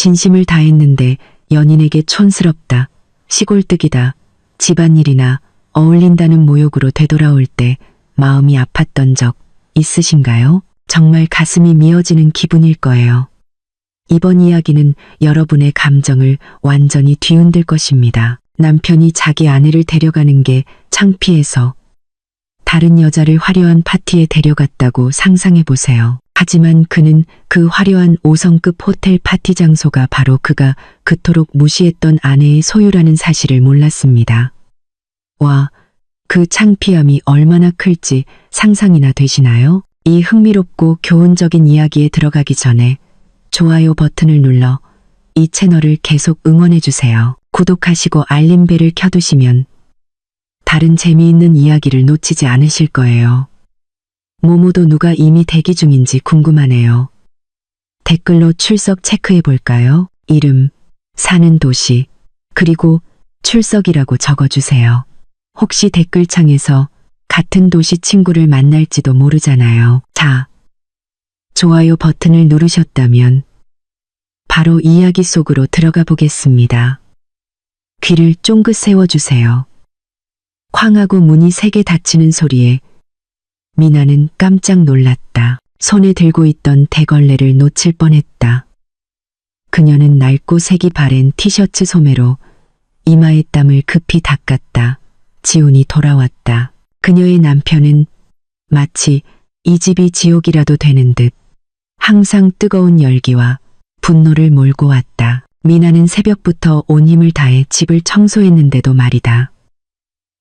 진심을 다했는데 연인에게 촌스럽다, 시골뜨기다, 집안일이나 어울린다는 모욕으로 되돌아올 때 마음이 아팠던 적 있으신가요? 정말 가슴이 미어지는 기분일 거예요. 이번 이야기는 여러분의 감정을 완전히 뒤흔들 것입니다. 남편이 자기 아내를 데려가는 게 창피해서 다른 여자를 화려한 파티에 데려갔다고 상상해 보세요. 하지만 그는 그 화려한 5성급 호텔 파티 장소가 바로 그가 그토록 무시했던 아내의 소유라는 사실을 몰랐습니다. 와, 그 창피함이 얼마나 클지 상상이나 되시나요? 이 흥미롭고 교훈적인 이야기에 들어가기 전에 좋아요 버튼을 눌러 이 채널을 계속 응원해주세요. 구독하시고 알림벨을 켜두시면 다른 재미있는 이야기를 놓치지 않으실 거예요. 모모도 누가 이미 대기 중인지 궁금하네요. 댓글로 출석 체크해 볼까요? 이름, 사는 도시, 그리고 출석이라고 적어주세요. 혹시 댓글창에서 같은 도시 친구를 만날지도 모르잖아요. 자, 좋아요 버튼을 누르셨다면 바로 이야기 속으로 들어가 보겠습니다. 귀를 쫑긋 세워주세요. 쾅하고 문이 세게 닫히는 소리에 미나는 깜짝 놀랐다. 손에 들고 있던 대걸레를 놓칠 뻔했다. 그녀는 낡고 색이 바랜 티셔츠 소매로 이마의 땀을 급히 닦았다. 지훈이 돌아왔다. 그녀의 남편은 마치 이 집이 지옥이라도 되는 듯 항상 뜨거운 열기와 분노를 몰고 왔다. 미나는 새벽부터 온 힘을 다해 집을 청소했는데도 말이다.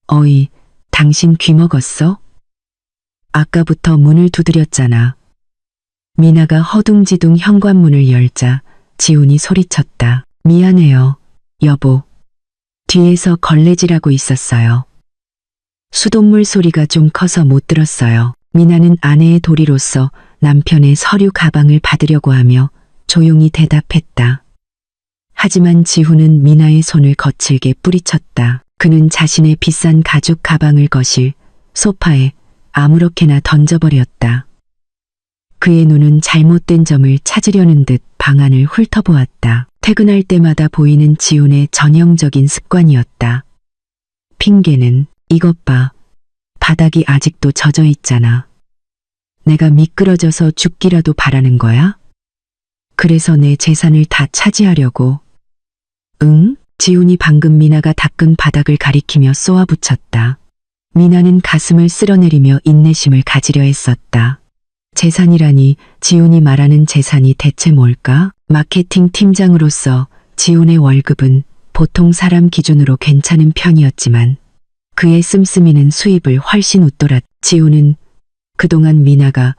어이, 당신 귀 먹었어? 아까부터 문을 두드렸잖아. 미나가 허둥지둥 현관문을 열자 지훈이 소리쳤다. 미안해요, 여보. 뒤에서 걸레질하고 있었어요. 수돗물 소리가 좀 커서 못 들었어요. 미나는 아내의 도리로서 남편의 서류 가방을 받으려고 하며 조용히 대답했다. 하지만 지훈은 미나의 손을 거칠게 뿌리쳤다. 그는 자신의 비싼 가죽 가방을 거실 소파에 아무렇게나 던져버렸다. 그의 눈은 잘못된 점을 찾으려는 듯 방안을 훑어보았다. 퇴근할 때마다 보이는 지훈의 전형적인 습관이었다. 핑계는 이것 봐. 바닥이 아직도 젖어 있잖아. 내가 미끄러져서 죽기라도 바라는 거야? 그래서 내 재산을 다 차지하려고. 응? 지훈이 방금 미나가 닦은 바닥을 가리키며 쏘아붙였다. 미나는 가슴을 쓸어내리며 인내심을 가지려 했었다. 재산이라니 지훈이 말하는 재산이 대체 뭘까? 마케팅 팀장으로서 지훈의 월급은 보통 사람 기준으로 괜찮은 편이었지만 그의 씀씀이는 수입을 훨씬 웃돌았다. 지훈은 그동안 미나가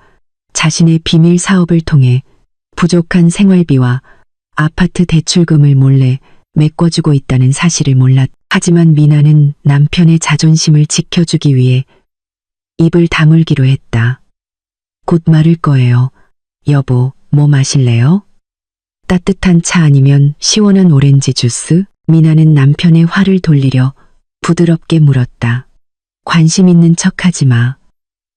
자신의 비밀 사업을 통해 부족한 생활비와 아파트 대출금을 몰래 메꿔주고 있다는 사실을 몰랐다. 하지만 미나는 남편의 자존심을 지켜주기 위해 입을 다물기로 했다. 곧 마를 거예요. 여보, 뭐 마실래요? 따뜻한 차 아니면 시원한 오렌지 주스? 미나는 남편의 화를 돌리려 부드럽게 물었다. 관심 있는 척하지 마.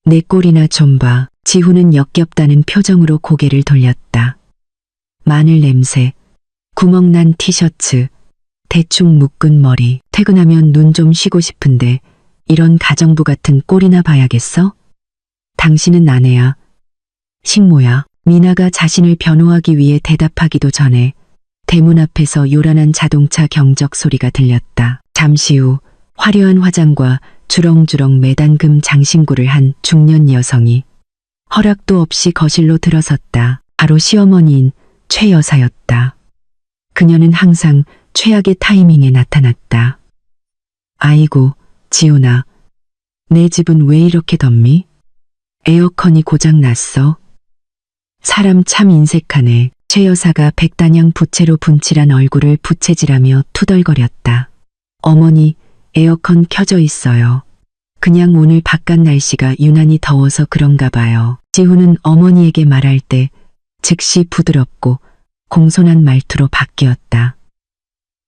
내 꼴이나 좀 봐. 지훈은 역겹다는 표정으로 고개를 돌렸다. 마늘 냄새, 구멍난 티셔츠, 대충 묶은 머리. 퇴근하면 눈 좀 쉬고 싶은데 이런 가정부 같은 꼴이나 봐야겠어? 당신은 아내야. 식모야. 미나가 자신을 변호하기 위해 대답하기도 전에 대문 앞에서 요란한 자동차 경적 소리가 들렸다. 잠시 후 화려한 화장과 주렁주렁 매단금 장신구를 한 중년 여성이 허락도 없이 거실로 들어섰다. 바로 시어머니인 최 여사였다. 그녀는 항상 최악의 타이밍에 나타났다. 아이고, 지훈아. 내 집은 왜 이렇게 덥니? 에어컨이 고장났어. 사람 참 인색하네. 최 여사가 백단양 부채로 분칠한 얼굴을 부채질하며 투덜거렸다. 어머니, 에어컨 켜져 있어요. 그냥 오늘 바깥 날씨가 유난히 더워서 그런가 봐요. 지훈은 어머니에게 말할 때 즉시 부드럽고 공손한 말투로 바뀌었다.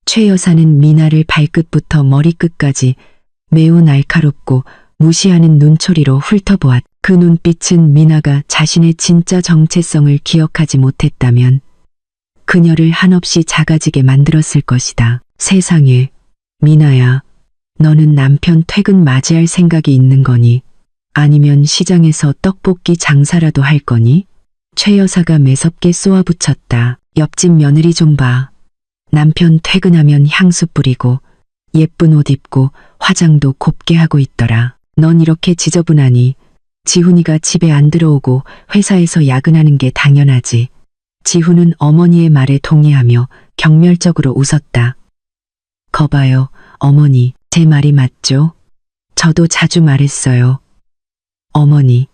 최 여사는 미나를 발끝부터 머리끝까지 매우 날카롭고 무시하는 눈초리로 훑어보았다. 그 눈빛은 미나가 자신의 진짜 정체성을 기억하지 못했다면 그녀를 한없이 작아지게 만들었을 것이다. 세상에, 미나야, 너는 남편 퇴근 맞이할 생각이 있는 거니? 아니면 시장에서 떡볶이 장사라도 할 거니? 최 여사가 매섭게 쏘아붙였다. 옆집 며느리 좀 봐. 남편 퇴근하면 향수 뿌리고 예쁜 옷 입고 화장도 곱게 하고 있더라. 넌 이렇게 지저분하니 지훈이가 집에 안 들어오고 회사에서 야근하는 게 당연하지. 지훈은 어머니의 말에 동의하며 경멸적으로 웃었다. 거봐요, 어머니, 제 말이 맞죠? 저도 자주 말했어요. 어머니.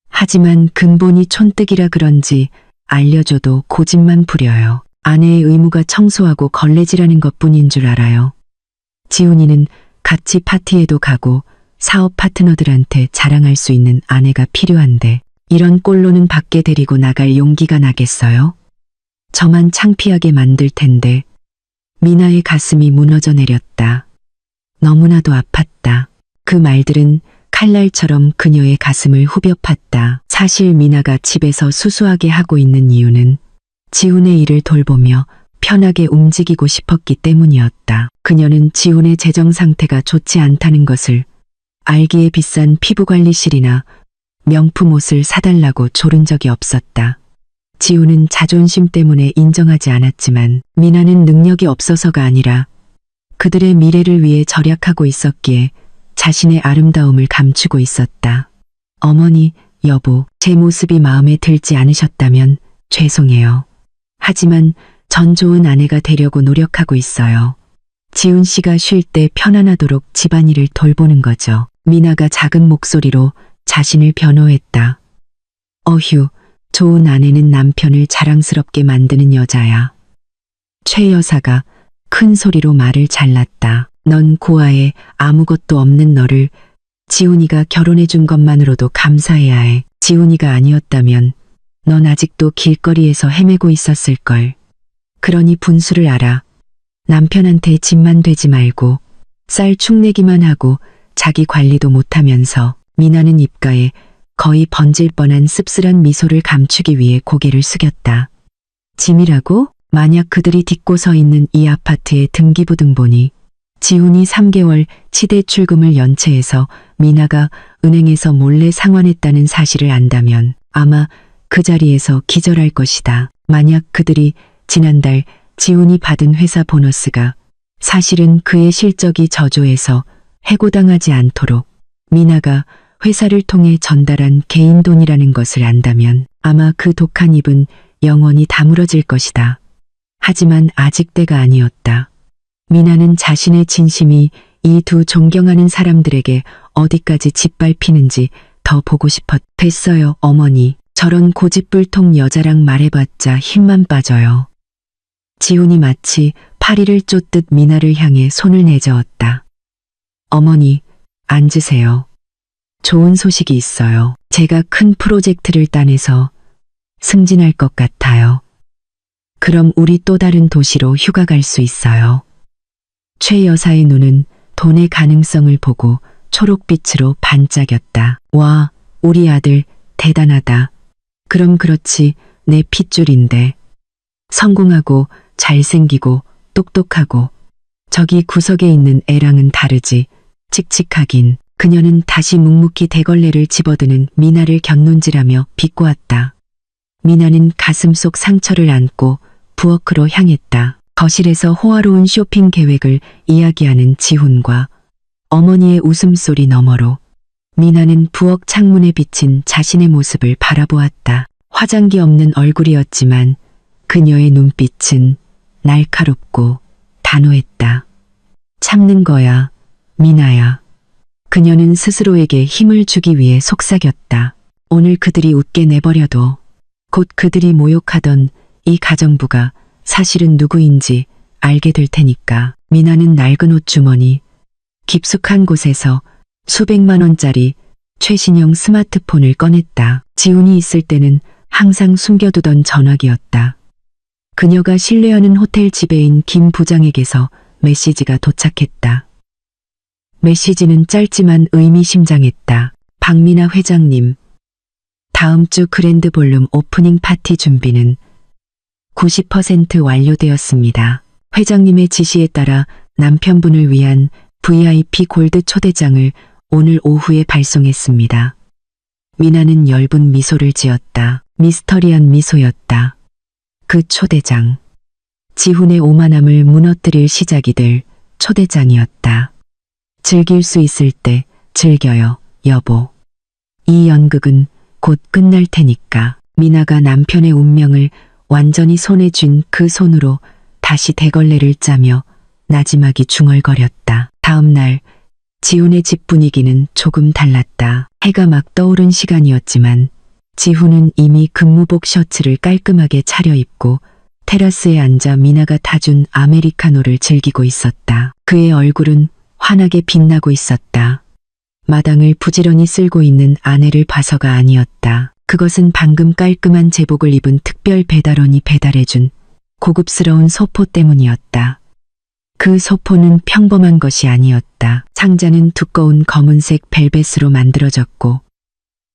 하지만 근본이 촌뜨기라 그런지 알려줘도 고집만 부려요. 아내의 의무가 청소하고 걸레질하는 것뿐인 줄 알아요. 지훈이는 같이 파티에도 가고 사업 파트너들한테 자랑할 수 있는 아내가 필요한데 이런 꼴로는 밖에 데리고 나갈 용기가 나겠어요? 저만 창피하게 만들 텐데. 미나의 가슴이 무너져 내렸다. 너무나도 아팠다. 그 말들은 칼날처럼 그녀의 가슴을 후벼 팠다. 사실 미나가 집에서 수수하게 하고 있는 이유는 지훈의 일을 돌보며 편하게 움직이고 싶었기 때문이었다. 그녀는 지훈의 재정 상태가 좋지 않다는 것을 알기에 비싼 피부관리실이나 명품 옷을 사달라고 조른 적이 없었다. 지훈은 자존심 때문에 인정하지 않았지만 미나는 능력이 없어서가 아니라 그들의 미래를 위해 절약하고 있었기에 자신의 아름다움을 감추고 있었다. 어머니, 여보, 제 모습이 마음에 들지 않으셨다면 죄송해요. 하지만 전 좋은 아내가 되려고 노력하고 있어요. 지훈 씨가 쉴 때 편안하도록 집안일을 돌보는 거죠. 미나가 작은 목소리로 자신을 변호했다. 어휴, 좋은 아내는 남편을 자랑스럽게 만드는 여자야. 최 여사가 큰 소리로 말을 잘랐다. 넌 고아에 아무것도 없는 너를 지훈이가 결혼해준 것만으로도 감사해야 해. 지훈이가 아니었다면 넌 아직도 길거리에서 헤매고 있었을걸. 그러니 분수를 알아. 남편한테 집만 되지 말고 쌀 축내기만 하고 자기 관리도 못하면서. 미나는 입가에 거의 번질 뻔한 씁쓸한 미소를 감추기 위해 고개를 숙였다. 짐이라고? 만약 그들이 딛고 서 있는 이 아파트의 등기부등 보니 지훈이 3개월 치대 출금을 연체해서 미나가 은행에서 몰래 상환했다는 사실을 안다면 아마 그 자리에서 기절할 것이다. 만약 그들이 지난달 지훈이 받은 회사 보너스가 사실은 그의 실적이 저조해서 해고당하지 않도록 미나가 회사를 통해 전달한 개인 돈이라는 것을 안다면 아마 그 독한 입은 영원히 다물어질 것이다. 하지만 아직 때가 아니었다. 미나는 자신의 진심이 이 두 존경하는 사람들에게 어디까지 짓밟히는지 더 보고 싶었. 됐어요, 어머니. 저런 고집불통 여자랑 말해봤자 힘만 빠져요. 지훈이 마치 파리를 쫓듯 미나를 향해 손을 내저었다. 어머니, 앉으세요. 좋은 소식이 있어요. 제가 큰 프로젝트를 따내서 승진할 것 같아요. 그럼 우리 또 다른 도시로 휴가 갈 수 있어요. 최 여사의 눈은 돈의 가능성을 보고 초록빛으로 반짝였다. 와, 우리 아들 대단하다. 그럼 그렇지, 내 핏줄인데. 성공하고 잘생기고 똑똑하고 저기 구석에 있는 애랑은 다르지. 칙칙하긴. 그녀는 다시 묵묵히 대걸레를 집어드는 미나를 곁눈질하며 비꼬았다. 미나는 가슴 속 상처를 안고 부엌으로 향했다. 거실에서 호화로운 쇼핑 계획을 이야기하는 지훈과 어머니의 웃음소리 너머로 미나는 부엌 창문에 비친 자신의 모습을 바라보았다. 화장기 없는 얼굴이었지만 그녀의 눈빛은 날카롭고 단호했다. 참는 거야, 미나야. 그녀는 스스로에게 힘을 주기 위해 속삭였다. 오늘 그들이 웃게 내버려둬. 곧 그들이 모욕하던 이 가정부가 사실은 누구인지 알게 될 테니까. 미나는 낡은 옷 주머니 깊숙한 곳에서 수백만 원짜리 최신형 스마트폰을 꺼냈다. 지훈이 있을 때는 항상 숨겨두던 전화기였다. 그녀가 신뢰하는 호텔 지배인 김 부장에게서 메시지가 도착했다. 메시지는 짧지만 의미심장했다. 박미나 회장님, 다음 주 그랜드 볼룸 오프닝 파티 준비는 90% 완료되었습니다. 회장님의 지시에 따라 남편분을 위한 VIP 골드 초대장을 오늘 오후에 발송했습니다. 미나는 엷은 미소를 지었다. 미스터리한 미소였다. 그 초대장. 지훈의 오만함을 무너뜨릴 시작이 될 초대장이었다. 즐길 수 있을 때 즐겨요, 여보. 이 연극은 곧 끝날 테니까. 미나가 남편의 운명을 완전히 손에 쥔 그 손으로 다시 대걸레를 짜며 나지막이 중얼거렸다. 다음 날 지훈의 집 분위기는 조금 달랐다. 해가 막 떠오른 시간이었지만 지훈은 이미 근무복 셔츠를 깔끔하게 차려입고 테라스에 앉아 미나가 타준 아메리카노를 즐기고 있었다. 그의 얼굴은 환하게 빛나고 있었다. 마당을 부지런히 쓸고 있는 아내를 봐서가 아니었다. 그것은 방금 깔끔한 제복을 입은 특별 배달원이 배달해준 고급스러운 소포 때문이었다. 그 소포는 평범한 것이 아니었다. 상자는 두꺼운 검은색 벨벳으로 만들어졌고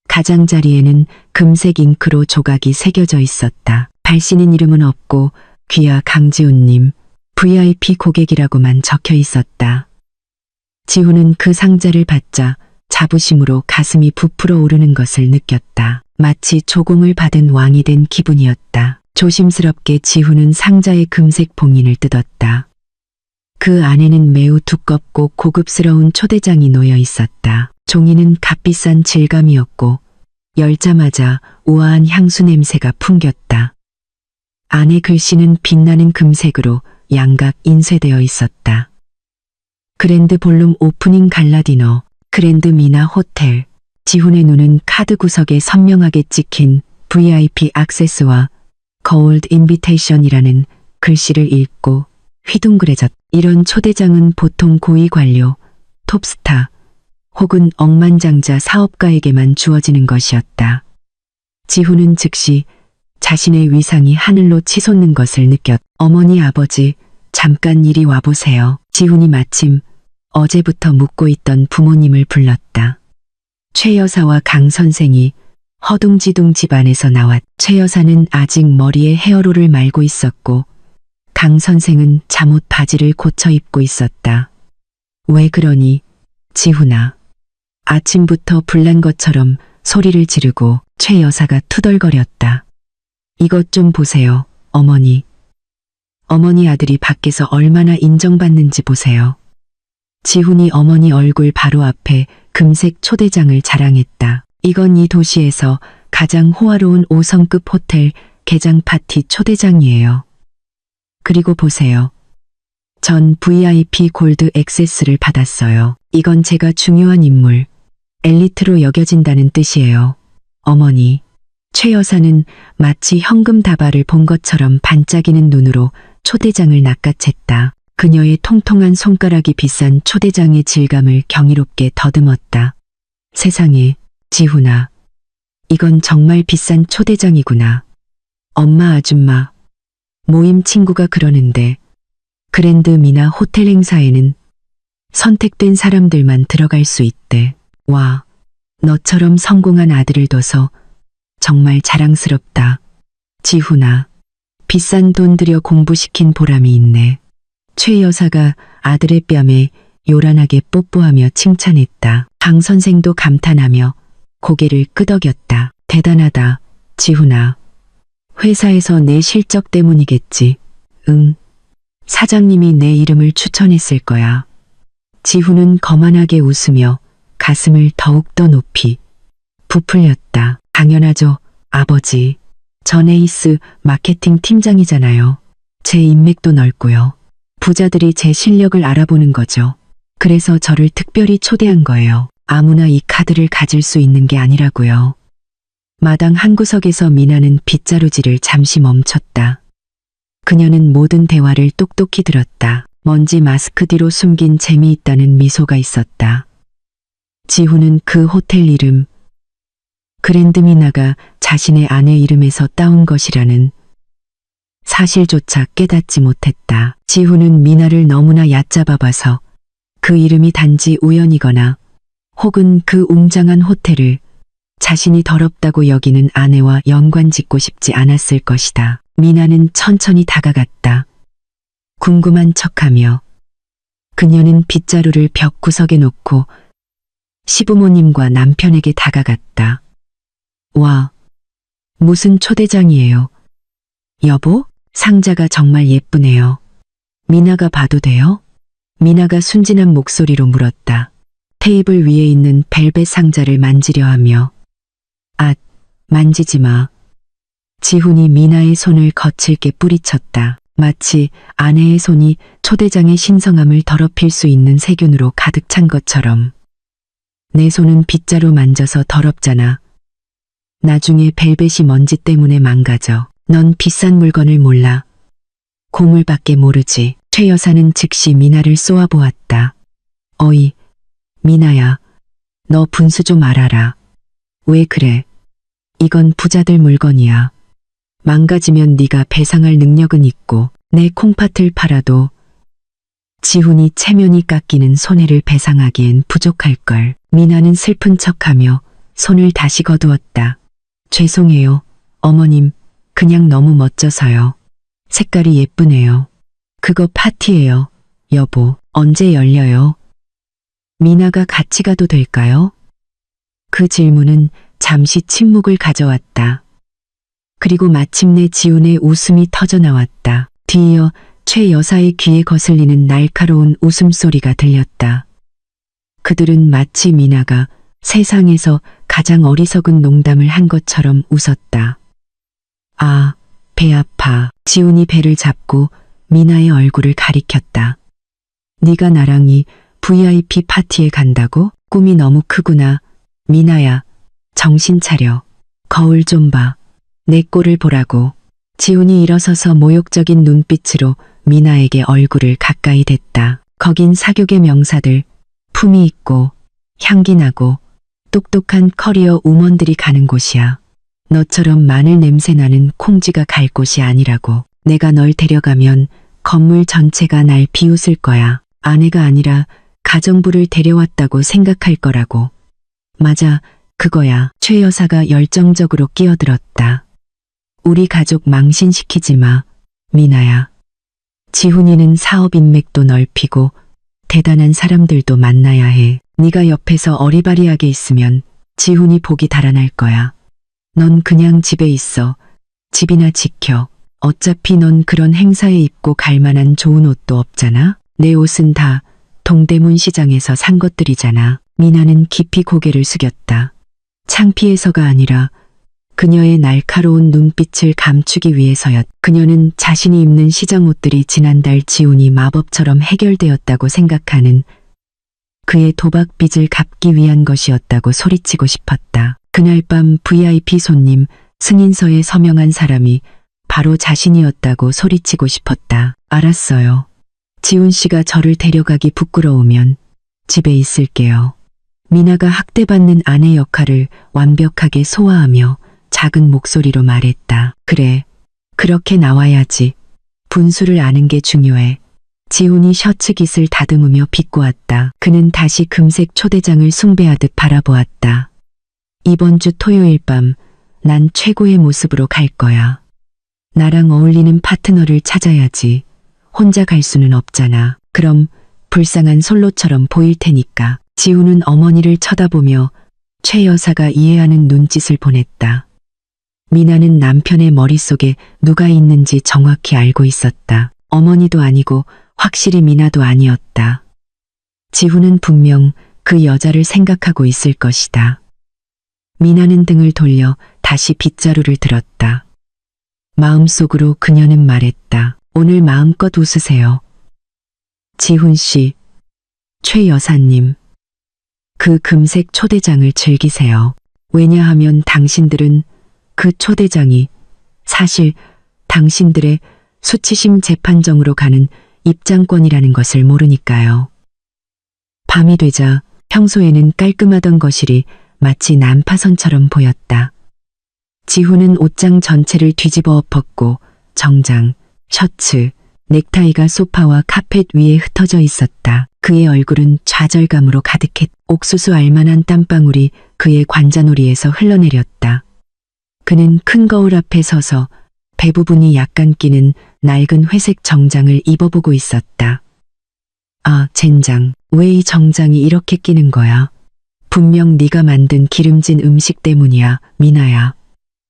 가장자리에는 금색 잉크로 조각이 새겨져 있었다. 발신인 이름은 없고 귀하 강지훈님, VIP 고객이라고만 적혀 있었다. 지훈은 그 상자를 받자 자부심으로 가슴이 부풀어 오르는 것을 느꼈다. 마치 조공을 받은 왕이 된 기분이었다. 조심스럽게 지훈은 상자의 금색 봉인을 뜯었다. 그 안에는 매우 두껍고 고급스러운 초대장이 놓여 있었다. 종이는 값비싼 질감이었고 열자마자 우아한 향수 냄새가 풍겼다. 안에 글씨는 빛나는 금색으로 양각 인쇄되어 있었다. 그랜드 볼룸 오프닝 갈라 디너, 그랜드 미나 호텔. 지훈의 눈은 카드 구석에 선명하게 찍힌 VIP 액세스와 거울드 인비테이션이라는 글씨를 읽고 휘둥그레졌다. 이런 초대장은 보통 고위 관료, 톱스타 혹은 억만장자 사업가에게만 주어지는 것이었다. 지훈은 즉시 자신의 위상이 하늘로 치솟는 것을 느꼈다. 어머니, 아버지, 잠깐 이리 와보세요. 지훈이 마침 어제부터 묻고 있던 부모님을 불렀다. 최 여사와 강 선생이 허둥지둥 집안에서 나왔다. 최 여사는 아직 머리에 헤어롤을 말고 있었고 강 선생은 잠옷 바지를 고쳐 입고 있었다. 왜 그러니, 지훈아. 아침부터 불난 것처럼 소리를 지르고 최 여사가 투덜거렸다. 이것 좀 보세요, 어머니. 어머니 아들이 밖에서 얼마나 인정받는지 보세요. 지훈이 어머니 얼굴 바로 앞에 금색 초대장을 자랑했다. 이건 이 도시에서 가장 호화로운 5성급 호텔 개장 파티 초대장이에요. 그리고 보세요. 전 VIP 골드 액세스를 받았어요. 이건 제가 중요한 인물, 엘리트로 여겨진다는 뜻이에요. 어머니. 최 여사는 마치 현금 다발을 본 것처럼 반짝이는 눈으로 초대장을 낚아챘다. 그녀의 통통한 손가락이 비싼 초대장의 질감을 경이롭게 더듬었다. 세상에, 지훈아. 이건 정말 비싼 초대장이구나. 엄마, 아줌마, 모임 친구가 그러는데 그랜드 미나 호텔 행사에는 선택된 사람들만 들어갈 수 있대. 와, 너처럼 성공한 아들을 둬서 정말 자랑스럽다. 지훈아, 비싼 돈 들여 공부시킨 보람이 있네. 최 여사가 아들의 뺨에 요란하게 뽀뽀하며 칭찬했다. 강 선생도 감탄하며 고개를 끄덕였다. 대단하다, 지훈아. 회사에서 내 실적 때문이겠지. 응. 사장님이 내 이름을 추천했을 거야. 지훈은 거만하게 웃으며 가슴을 더욱더 높이 부풀렸다. 당연하죠, 아버지. 전 에이스 마케팅 팀장이잖아요. 제 인맥도 넓고요. 부자들이 제 실력을 알아보는 거죠. 그래서 저를 특별히 초대한 거예요. 아무나 이 카드를 가질 수 있는 게 아니라고요. 마당 한구석에서 미나는 빗자루질을 잠시 멈췄다. 그녀는 모든 대화를 똑똑히 들었다. 먼지 마스크 뒤로 숨긴 재미있다는 미소가 있었다. 지훈은 그 호텔 이름, 그랜드 미나가 자신의 아내 이름에서 따온 것이라는 사실조차 깨닫지 못했다. 지훈은 미나를 너무나 얕잡아봐서 그 이름이 단지 우연이거나 혹은 그 웅장한 호텔을 자신이 더럽다고 여기는 아내와 연관짓고 싶지 않았을 것이다. 미나는 천천히 다가갔다. 궁금한 척하며. 그녀는 빗자루를 벽 구석에 놓고 시부모님과 남편에게 다가갔다. 와, 무슨 초대장이에요. 여보, 상자가 정말 예쁘네요. 미나가 봐도 돼요? 미나가 순진한 목소리로 물었다. 테이블 위에 있는 벨벳 상자를 만지려 하며. 아, 만지지 마. 지훈이 미나의 손을 거칠게 뿌리쳤다. 마치 아내의 손이 초대장의 신성함을 더럽힐 수 있는 세균으로 가득 찬 것처럼. 내 손은 빗자루 만져서 더럽잖아. 나중에 벨벳이 먼지 때문에 망가져. 넌 비싼 물건을 몰라. 고물밖에 모르지. 최 여사는 즉시 미나를 쏘아보았다. 어이, 미나야, 너 분수 좀 알아라. 왜 그래? 이건 부자들 물건이야. 망가지면 네가 배상할 능력은 있고 내 콩팥을 팔아도 지훈이 체면이 깎이는 손해를 배상하기엔 부족할걸. 미나는 슬픈 척하며 손을 다시 거두었다. 죄송해요, 어머님. 그냥 너무 멋져서요. 색깔이 예쁘네요. 그거 파티예요, 여보. 언제 열려요? 미나가 같이 가도 될까요? 그 질문은 잠시 침묵을 가져왔다. 그리고 마침내 지훈의 웃음이 터져나왔다. 뒤이어 최 여사의 귀에 거슬리는 날카로운 웃음소리가 들렸다. 그들은 마치 미나가 세상에서 가장 어리석은 농담을 한 것처럼 웃었다. 아, 배 아파. 지훈이 배를 잡고 미나의 얼굴을 가리켰다. 네가 나랑 이 VIP 파티에 간다고? 꿈이 너무 크구나. 미나야, 정신 차려. 거울 좀 봐. 내 꼴을 보라고. 지훈이 일어서서 모욕적인 눈빛으로 미나에게 얼굴을 가까이 댔다. 거긴 사교계 명사들, 품위 있고 향기 나고 똑똑한 커리어 우먼들이 가는 곳이야. 너처럼 마늘 냄새 나는 콩쥐가 갈 곳이 아니라고. 내가 널 데려가면 건물 전체가 날 비웃을 거야. 아내가 아니라 가정부를 데려왔다고 생각할 거라고. 맞아, 그거야. 최 여사가 열정적으로 끼어들었다. 우리 가족 망신시키지 마, 미나야. 지훈이는 사업 인맥도 넓히고 대단한 사람들도 만나야 해. 네가 옆에서 어리바리하게 있으면 지훈이 복이 달아날 거야. 넌 그냥 집에 있어. 집이나 지켜. 어차피 넌 그런 행사에 입고 갈 만한 좋은 옷도 없잖아. 내 옷은 다 동대문 시장에서 산 것들이잖아. 미나는 깊이 고개를 숙였다. 창피해서가 아니라 그녀의 날카로운 눈빛을 감추기 위해서였. 그녀는 자신이 입는 시장 옷들이 지난달 지훈이 마법처럼 해결되었다고 생각하는 그의 도박 빚을 갚기 위한 것이었다고 소리치고 싶었다. 그날 밤 VIP 손님 승인서에 서명한 사람이 바로 자신이었다고 소리치고 싶었다. 알았어요. 지훈 씨가 저를 데려가기 부끄러우면 집에 있을게요. 미나가 학대받는 아내 역할을 완벽하게 소화하며 작은 목소리로 말했다. 그래, 그렇게 나와야지. 분수를 아는 게 중요해. 지훈이 셔츠 깃을 다듬으며 비꼬았다. 그는 다시 금색 초대장을 숭배하듯 바라보았다. 이번 주 토요일 밤 난 최고의 모습으로 갈 거야. 나랑 어울리는 파트너를 찾아야지. 혼자 갈 수는 없잖아. 그럼 불쌍한 솔로처럼 보일 테니까. 지훈은 어머니를 쳐다보며 최 여사가 이해하는 눈짓을 보냈다. 미나는 남편의 머릿속에 누가 있는지 정확히 알고 있었다. 어머니도 아니고 확실히 미나도 아니었다. 지훈은 분명 그 여자를 생각하고 있을 것이다. 미나는 등을 돌려 다시 빗자루를 들었다. 마음속으로 그녀는 말했다. 오늘 마음껏 웃으세요. 지훈 씨, 최 여사님. 그 금색 초대장을 즐기세요. 왜냐하면 당신들은 그 초대장이 사실 당신들의 수치심 재판정으로 가는 입장권이라는 것을 모르니까요. 밤이 되자 평소에는 깔끔하던 거실이 마치 난파선처럼 보였다. 지훈은 옷장 전체를 뒤집어 엎었고 정장, 셔츠, 넥타이가 소파와 카펫 위에 흩어져 있었다. 그의 얼굴은 좌절감으로 가득했다. 옥수수 알만한 땀방울이 그의 관자놀이에서 흘러내렸다. 그는 큰 거울 앞에 서서 배 부분이 약간 끼는 낡은 회색 정장을 입어보고 있었다. 아, 젠장. 왜 이 정장이 이렇게 끼는 거야? 분명 네가 만든 기름진 음식 때문이야, 미나야.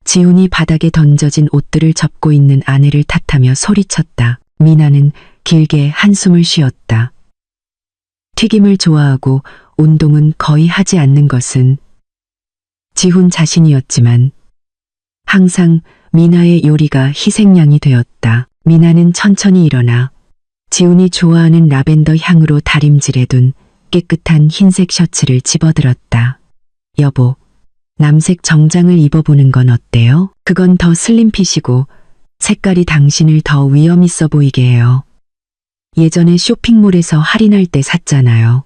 지훈이 바닥에 던져진 옷들을 접고 있는 아내를 탓하며 소리쳤다. 미나는 길게 한숨을 쉬었다. 튀김을 좋아하고 운동은 거의 하지 않는 것은 지훈 자신이었지만 항상 미나의 요리가 희생양이 되었다. 미나는 천천히 일어나 지훈이 좋아하는 라벤더 향으로 다림질해둔 깨끗한 흰색 셔츠를 집어들었다. 여보, 남색 정장을 입어보는 건 어때요? 그건 더 슬림핏이고 색깔이 당신을 더 위험 있어 보이게 해요. 예전에 쇼핑몰에서 할인할 때 샀잖아요.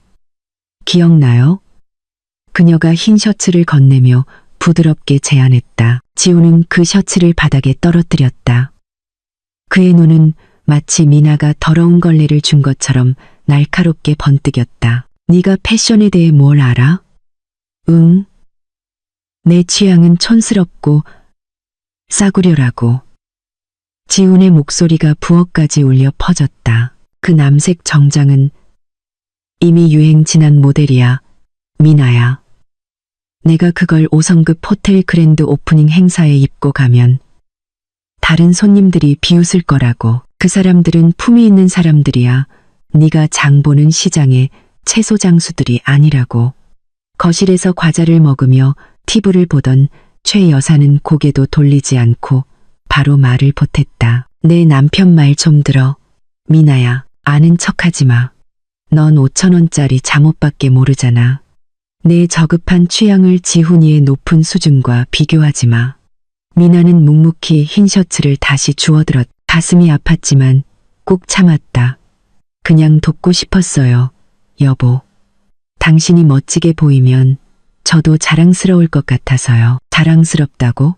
기억나요? 그녀가 흰 셔츠를 건네며 부드럽게 제안했다. 지훈은 그 셔츠를 바닥에 떨어뜨렸다. 그의 눈은 마치 미나가 더러운 걸레를 준 것처럼 날카롭게 번뜩였다. 네가 패션에 대해 뭘 알아? 응. 내 취향은 촌스럽고 싸구려라고. 지훈의 목소리가 부엌까지 울려 퍼졌다. 그 남색 정장은 이미 유행 지난 모델이야, 미나야. 내가 그걸 5성급 호텔 그랜드 오프닝 행사에 입고 가면 다른 손님들이 비웃을 거라고. 그 사람들은 품위 있는 사람들이야. 네가 장 보는 시장의 채소 장수들이 아니라고. 거실에서 과자를 먹으며 TV를 보던 최 여사는 고개도 돌리지 않고 바로 말을 보탰다. 내 남편 말 좀 들어. 미나야, 아는 척하지 마. 넌 5,000원짜리 잠옷밖에 모르잖아. 내 저급한 취향을 지훈이의 높은 수준과 비교하지 마. 미나는 묵묵히 흰 셔츠를 다시 주워들었다. 가슴이 아팠지만 꼭 참았다. 그냥 돕고 싶었어요, 여보. 당신이 멋지게 보이면 저도 자랑스러울 것 같아서요. 자랑스럽다고?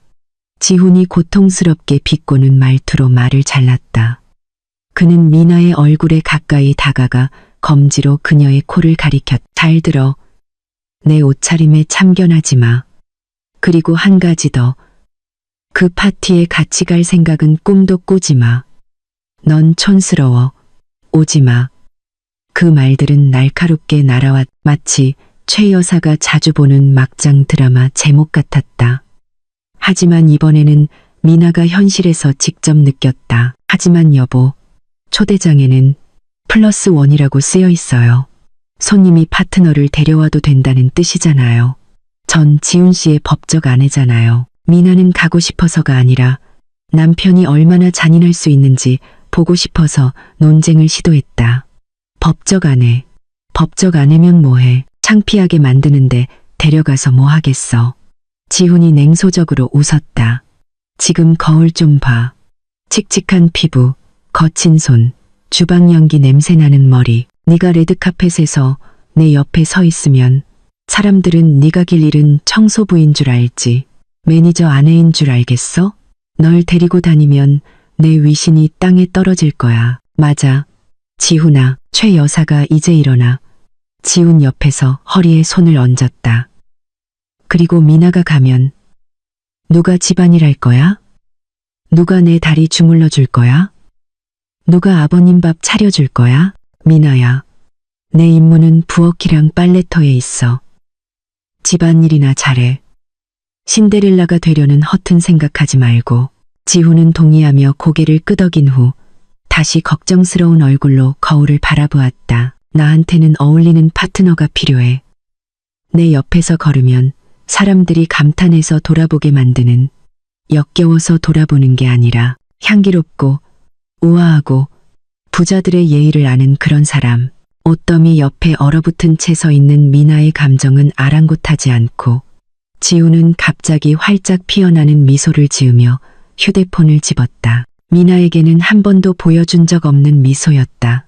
지훈이 고통스럽게 비꼬는 말투로 말을 잘랐다. 그는 미나의 얼굴에 가까이 다가가 검지로 그녀의 코를 가리켰다. 잘 들어. 내 옷차림에 참견하지 마. 그리고 한 가지 더. 그 파티에 같이 갈 생각은 꿈도 꾸지 마. 넌 촌스러워. 오지 마. 그 말들은 날카롭게 날아왔 마치 최 여사가 자주 보는 막장 드라마 제목 같았다. 하지만 이번에는 미나가 현실에서 직접 느꼈다. 하지만 여보, 초대장에는 +1이라고 쓰여 있어요. 손님이 파트너를 데려와도 된다는 뜻이잖아요. 전 지훈 씨의 법적 아내잖아요. 미나는 가고 싶어서가 아니라 남편이 얼마나 잔인할 수 있는지 보고 싶어서 논쟁을 시도했다. 법적 아내. 법적 아내면 뭐해. 창피하게 만드는데 데려가서 뭐 하겠어. 지훈이 냉소적으로 웃었다. 지금 거울 좀 봐. 칙칙한 피부, 거친 손, 주방 연기 냄새나는 머리. 네가 레드카펫에서 내 옆에 서 있으면 사람들은 네가 길 잃은 청소부인 줄 알지. 매니저 아내인 줄 알겠어? 널 데리고 다니면 내 위신이 땅에 떨어질 거야. 맞아. 지훈아. 최 여사가 이제 일어나 지훈 옆에서 허리에 손을 얹었다. 그리고 미나가 가면 누가 집안일 할 거야? 누가 내 다리 주물러 줄 거야? 누가 아버님 밥 차려줄 거야? 미나야. 내 임무는 부엌이랑 빨래터에 있어. 집안일이나 잘해. 신데렐라가 되려는 허튼 생각하지 말고. 지훈은 동의하며 고개를 끄덕인 후 다시 걱정스러운 얼굴로 거울을 바라보았다. 나한테는 어울리는 파트너가 필요해. 내 옆에서 걸으면 사람들이 감탄해서 돌아보게 만드는, 역겨워서 돌아보는 게 아니라 향기롭고 우아하고 부자들의 예의를 아는 그런 사람. 옷더미 옆에 얼어붙은 채 서 있는 미나의 감정은 아랑곳하지 않고 지훈은 갑자기 활짝 피어나는 미소를 지으며 휴대폰을 집었다. 미나에게는 한 번도 보여준 적 없는 미소였다.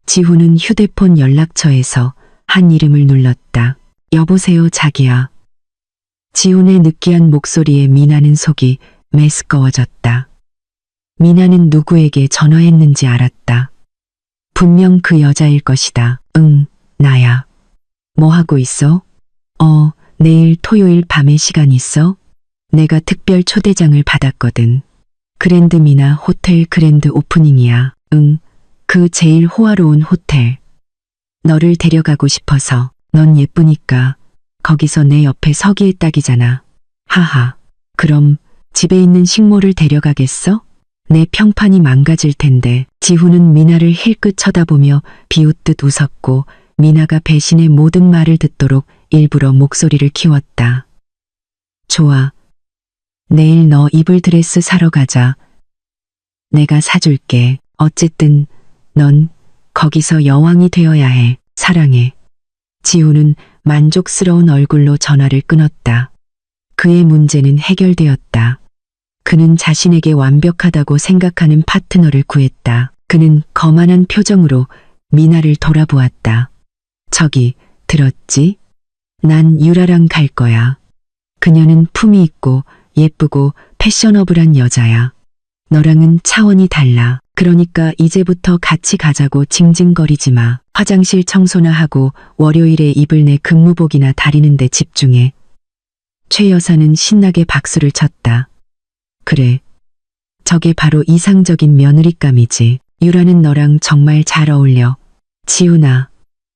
지훈은 휴대폰 연락처에서 한 이름을 눌렀다. 여보세요, 자기야. 지훈의 느끼한 목소리에 미나는 속이 메스꺼워졌다. 미나는 누구에게 전화했는지 알았다. 분명 그 여자일 것이다. 응, 나야. 뭐 하고 있어? 내일 토요일 밤에 시간 있어? 내가 특별 초대장을 받았거든. 그랜드 미나 호텔 그랜드 오프닝이야. 응, 그 제일 호화로운 호텔. 너를 데려가고 싶어서. 넌 예쁘니까 거기서 내 옆에 서기에 딱이잖아. 하하. 그럼 집에 있는 식모를 데려가겠어? 내 평판이 망가질 텐데. 지훈은 미나를 힐끗 쳐다보며 비웃듯 웃었고 미나가 배신의 모든 말을 듣도록 일부러 목소리를 키웠다. 좋아. 내일 너 입을 드레스 사러 가자. 내가 사줄게. 어쨌든 넌 거기서 여왕이 되어야 해. 사랑해. 지훈은 만족스러운 얼굴로 전화를 끊었다. 그의 문제는 해결되었다. 그는 자신에게 완벽하다고 생각하는 파트너를 구했다. 그는 거만한 표정으로 미나를 돌아보았다. 저기, 들었지? 난 유라랑 갈 거야. 그녀는 품이 있고 예쁘고 패셔너블한 여자야. 너랑은 차원이 달라. 그러니까 이제부터 같이 가자고 징징거리지 마. 화장실 청소나 하고 월요일에 입을 내 근무복이나 다리는데 집중해. 최 여사는 신나게 박수를 쳤다. 그래. 저게 바로 이상적인 며느리감이지. 유라는 너랑 정말 잘 어울려. 지훈아,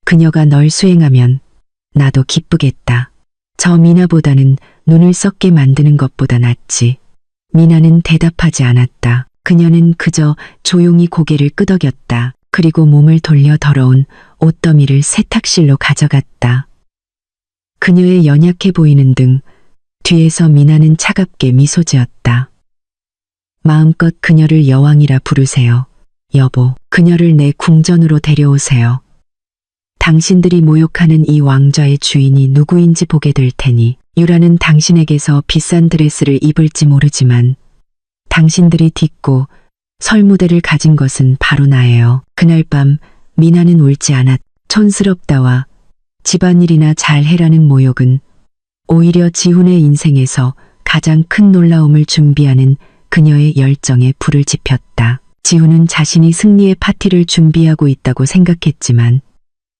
그녀가 널 수행하면 나도 기쁘겠다. 저 미나보다는 눈을 썩게 만드는 것보다 낫지. 미나는 대답하지 않았다. 그녀는 그저 조용히 고개를 끄덕였다. 그리고 몸을 돌려 더러운 옷더미를 세탁실로 가져갔다. 그녀의 연약해 보이는 등 뒤에서 미나는 차갑게 미소 지었다. 마음껏 그녀를 여왕이라 부르세요. 여보, 그녀를 내 궁전으로 데려오세요. 당신들이 모욕하는 이 왕좌의 주인이 누구인지 보게 될 테니. 유라는 당신에게서 비싼 드레스를 입을지 모르지만 당신들이 딛고 설무대를 가진 것은 바로 나예요. 그날 밤 미나는 울지 않았. 촌스럽다와 집안일이나 잘해라는 모욕은 오히려 지훈의 인생에서 가장 큰 놀라움을 준비하는 그녀의 열정에 불을 지폈다. 지훈은 자신이 승리의 파티를 준비하고 있다고 생각했지만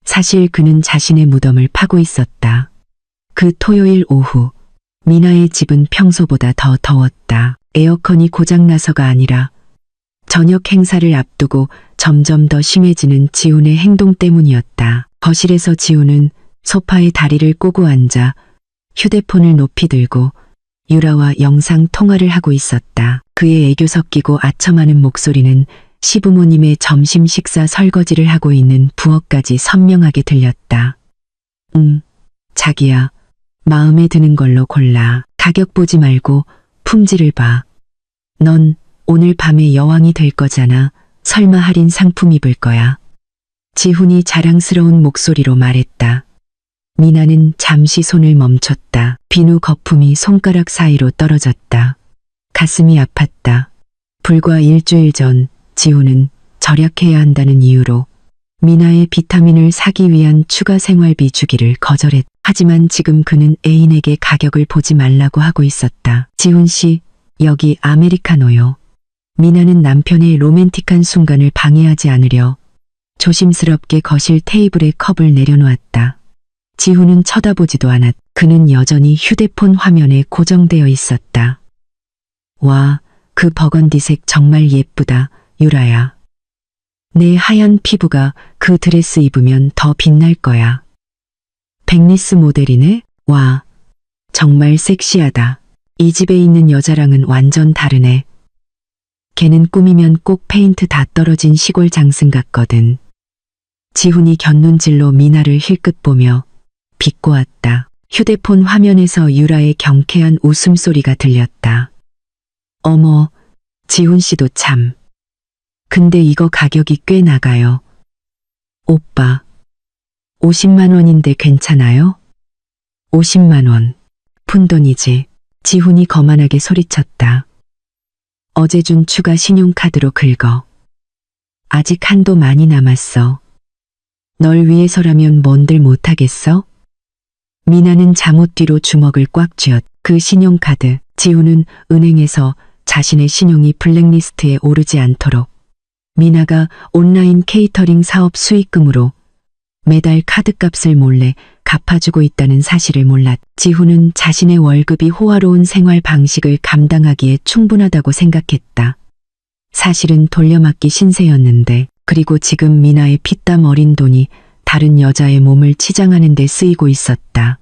사실 그는 자신의 무덤을 파고 있었다. 그 토요일 오후 미나의 집은 평소보다 더 더웠다. 에어컨이 고장나서가 아니라 저녁 행사를 앞두고 점점 더 심해지는 지훈의 행동 때문이었다. 거실에서 지훈은 소파에 다리를 꼬고 앉아 휴대폰을 높이 들고 유라와 영상 통화를 하고 있었다. 그의 애교 섞이고 아첨하는 목소리는 시부모님의 점심 식사 설거지를 하고 있는 부엌까지 선명하게 들렸다. 자기야, 마음에 드는 걸로 골라. 가격 보지 말고 품질을 봐. 넌 오늘 밤에 여왕이 될 거잖아. 설마 할인 상품 입을 거야. 지훈이 자랑스러운 목소리로 말했다. 미나는 잠시 손을 멈췄다. 비누 거품이 손가락 사이로 떨어졌다. 가슴이 아팠다. 불과 일주일 전 지훈은 절약해야 한다는 이유로 미나의 비타민을 사기 위한 추가 생활비 주기를 거절했다. 하지만 지금 그는 애인에게 가격을 보지 말라고 하고 있었다. 지훈 씨, 여기 아메리카노요. 미나는 남편의 로맨틱한 순간을 방해하지 않으려 조심스럽게 거실 테이블에 컵을 내려놓았다. 지훈은 쳐다보지도 않았다. 그는 여전히 휴대폰 화면에 고정되어 있었다. 와, 그 버건디색 정말 예쁘다, 유라야. 내 하얀 피부가 그 드레스 입으면 더 빛날 거야. 백리스 모델이네? 와, 정말 섹시하다. 이 집에 있는 여자랑은 완전 다르네. 걔는 꾸미면 꼭 페인트 다 떨어진 시골 장승 같거든. 지훈이 곁눈질로 미나를 힐끗 보며 비꼬았다. 휴대폰 화면에서 유라의 경쾌한 웃음소리가 들렸다. 어머, 지훈 씨도 참. 근데 이거 가격이 꽤 나가요. 오빠, 50만 원인데 괜찮아요? 50만 원. 푼돈이지. 지훈이 거만하게 소리쳤다. 어제 준 추가 신용카드로 긁어. 아직 한도 많이 남았어. 널 위해서라면 뭔들 못하겠어? 미나는 잠옷 뒤로 주먹을 꽉 쥐었. 그 신용카드. 지훈은 은행에서 자신의 신용이 블랙리스트에 오르지 않도록 미나가 온라인 케이터링 사업 수익금으로 매달 카드값을 몰래 갚아주고 있다는 사실을 몰랐. 지훈은 자신의 월급이 호화로운 생활 방식을 감당하기에 충분하다고 생각했다. 사실은 돌려막기 신세였는데, 그리고 지금 미나의 피땀 어린 돈이 다른 여자의 몸을 치장하는 데 쓰이고 있었다.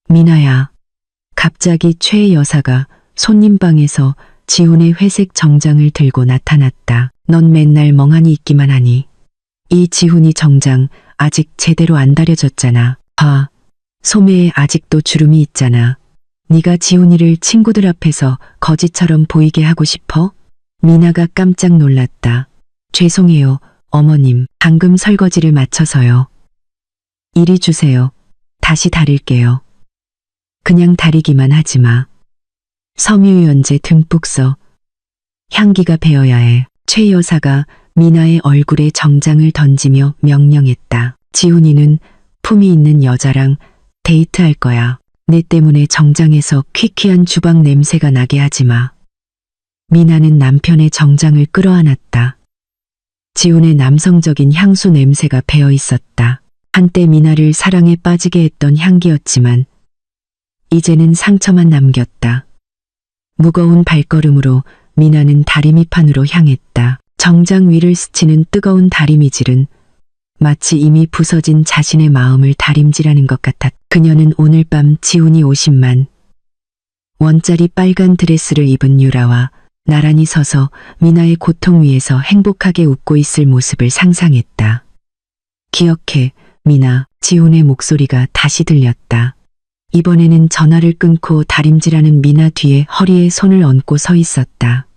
미나야. 갑자기 최 여사가 손님방에서 지훈의 회색 정장을 들고 나타났다. 넌 맨날 멍하니 있기만 하니. 이 지훈이 정장 아직 제대로 안 다려졌잖아. 봐. 소매에 아직도 주름이 있잖아. 네가 지훈이를 친구들 앞에서 거지처럼 보이게 하고 싶어? 미나가 깜짝 놀랐다. 죄송해요, 어머님. 방금 설거지를 마쳐서요. 이리 주세요. 다시 다릴게요. 그냥 다리기만 하지 마. 섬유유연제 듬뿍 써. 향기가 배어야 해. 최 여사가 미나의 얼굴에 정장을 던지며 명령했다. 지훈이는 품이 있는 여자랑 데이트할 거야. 내 때문에 정장에서 퀴퀴한 주방 냄새가 나게 하지 마. 미나는 남편의 정장을 끌어안았다. 지훈의 남성적인 향수 냄새가 배어 있었다. 한때 미나를 사랑에 빠지게 했던 향기였지만 이제는 상처만 남겼다. 무거운 발걸음으로 미나는 다리미판으로 향했다. 정장 위를 스치는 뜨거운 다리미질은 마치 이미 부서진 자신의 마음을 다림질하는 것 같았다. 그녀는 오늘 밤 지훈이 50만 원짜리 빨간 드레스를 입은 유라와 나란히 서서 미나의 고통 위에서 행복하게 웃고 있을 모습을 상상했다. 기억해, 미나. 지훈의 목소리가 다시 들렸다. 이번에는 전화를 끊고 다림질하는 미나 뒤에 허리에 손을 얹고 서 있었다.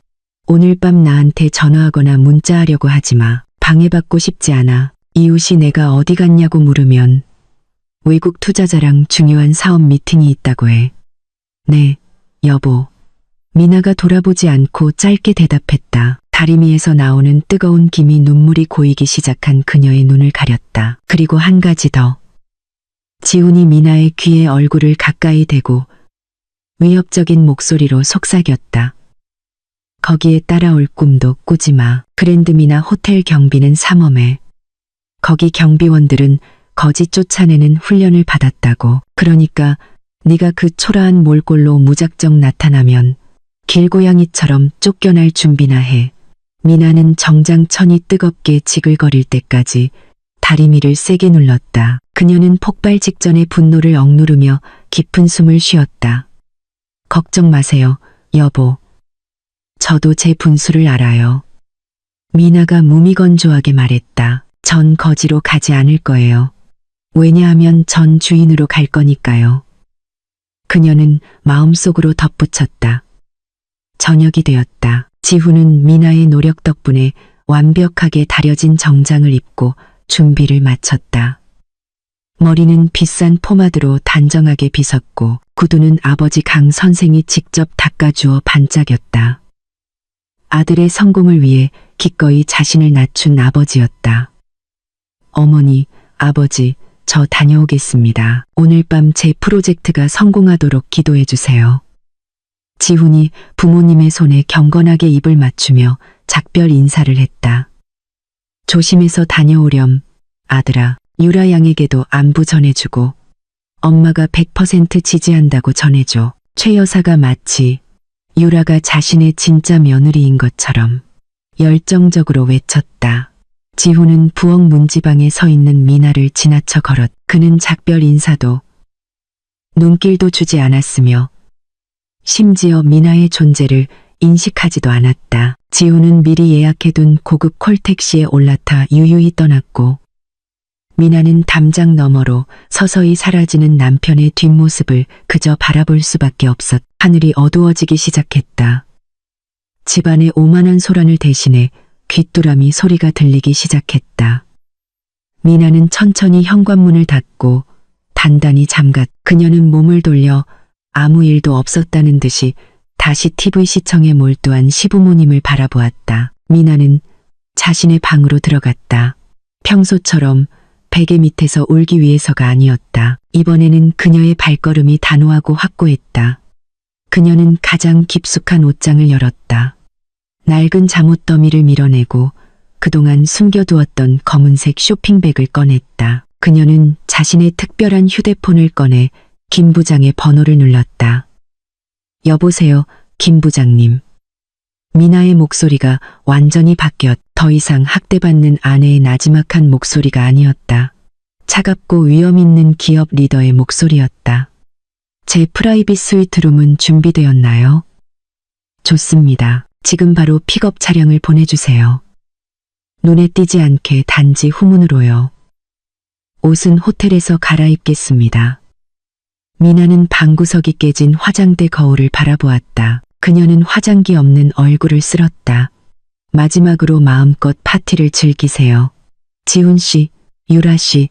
오늘 밤 나한테 전화하거나 문자하려고 하지 마. 방해받고 싶지 않아. 이웃이 내가 어디 갔냐고 물으면 외국 투자자랑 중요한 사업 미팅이 있다고 해. 네, 여보. 미나가 돌아보지 않고 짧게 대답했다. 다리미에서 나오는 뜨거운 김이 눈물이 고이기 시작한 그녀의 눈을 가렸다. 그리고 한 가지 더. 지훈이 미나의 귀에 얼굴을 가까이 대고 위협적인 목소리로 속삭였다. 거기에 따라올 꿈도 꾸지 마. 그랜드 미나 호텔 경비는 삼엄해. 거기 경비원들은 거지 쫓아내는 훈련을 받았다고. 그러니까 네가 그 초라한 몰골로 무작정 나타나면 길고양이처럼 쫓겨날 준비나 해. 미나는 정장천이 뜨겁게 지글거릴 때까지 다리미를 세게 눌렀다. 그녀는 폭발 직전의 분노를 억누르며 깊은 숨을 쉬었다. 걱정 마세요, 여보. 저도 제 분수를 알아요. 미나가 무미건조하게 말했다. 전 거지로 가지 않을 거예요. 왜냐하면 전 주인으로 갈 거니까요. 그녀는 마음속으로 덧붙였다. 저녁이 되었다. 지훈은 미나의 노력 덕분에 완벽하게 다려진 정장을 입고 준비를 마쳤다. 머리는 비싼 포마드로 단정하게 빗었고 구두는 아버지 강 선생이 직접 닦아주어 반짝였다. 아들의 성공을 위해 기꺼이 자신을 낮춘 아버지였다. 어머니, 아버지, 저 다녀오겠습니다. 오늘 밤 제 프로젝트가 성공하도록 기도해 주세요. 지훈이 부모님의 손에 경건하게 입을 맞추며 작별 인사를 했다. 조심해서 다녀오렴, 아들아. 유라 양에게도 안부 전해주고 엄마가 100% 지지한다고 전해줘. 최 여사가 마치 유라가 자신의 진짜 며느리인 것처럼 열정적으로 외쳤다. 지훈은 부엌 문지방에 서 있는 미나를 지나쳐 걸었. 그는 작별 인사도 눈길도 주지 않았으며 심지어 미나의 존재를 인식하지도 않았다. 지훈은 미리 예약해둔 고급 콜택시에 올라타 유유히 떠났고 미나는 담장 너머로 서서히 사라지는 남편의 뒷모습을 그저 바라볼 수밖에 없었. 하늘이 어두워지기 시작했다. 집안의 오만한 소란을 대신해 귀뚜라미 소리가 들리기 시작했다. 미나는 천천히 현관문을 닫고 단단히 잠갔. 그녀는 몸을 돌려 아무 일도 없었다는 듯이 다시 TV 시청에 몰두한 시부모님을 바라보았다. 미나는 자신의 방으로 들어갔다. 평소처럼 베개 밑에서 울기 위해서가 아니었다. 이번에는 그녀의 발걸음이 단호하고 확고했다. 그녀는 가장 깊숙한 옷장을 열었다. 낡은 잠옷 더미를 밀어내고 그동안 숨겨두었던 검은색 쇼핑백을 꺼냈다. 그녀는 자신의 특별한 휴대폰을 꺼내 김 부장의 번호를 눌렀다. 여보세요, 김 부장님. 미나의 목소리가 완전히 바뀌었. 더 이상 학대받는 아내의 나지막한 목소리가 아니었다. 차갑고 위험 있는 기업 리더의 목소리였다. 제 프라이빗 스위트룸은 준비되었나요? 좋습니다. 지금 바로 픽업 차량을 보내주세요. 눈에 띄지 않게 단지 후문으로요. 옷은 호텔에서 갈아입겠습니다. 미나는 방구석이 깨진 화장대 거울을 바라보았다. 그녀는 화장기 없는 얼굴을 쓸었다. 마지막으로 마음껏 파티를 즐기세요. 지훈 씨, 유라 씨,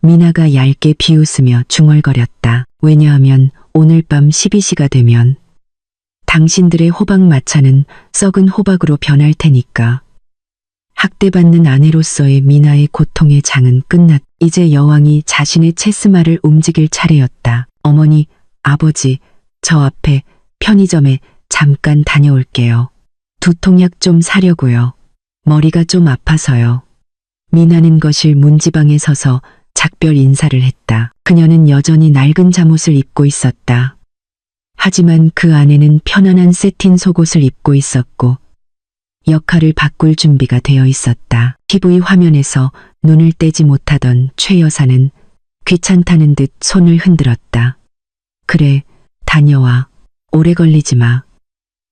미나가 얇게 비웃으며 중얼거렸다. 왜냐하면 오늘 밤 12시가 되면 당신들의 호박 마차는 썩은 호박으로 변할 테니까. 학대받는 아내로서의 미나의 고통의 장은 끝났. 이제 여왕이 자신의 체스말을 움직일 차례였다. 어머니, 아버지, 저 앞에 편의점에 잠깐 다녀올게요. 두통약 좀 사려고요. 머리가 좀 아파서요. 미나는 거실 문지방에 서서 작별 인사를 했다. 그녀는 여전히 낡은 잠옷을 입고 있었다. 하지만 그 안에는 편안한 세틴 속옷을 입고 있었고 역할을 바꿀 준비가 되어 있었다. TV 화면에서 눈을 떼지 못하던 최 여사는 귀찮다는 듯 손을 흔들었다. 그래, 다녀와. 오래 걸리지 마.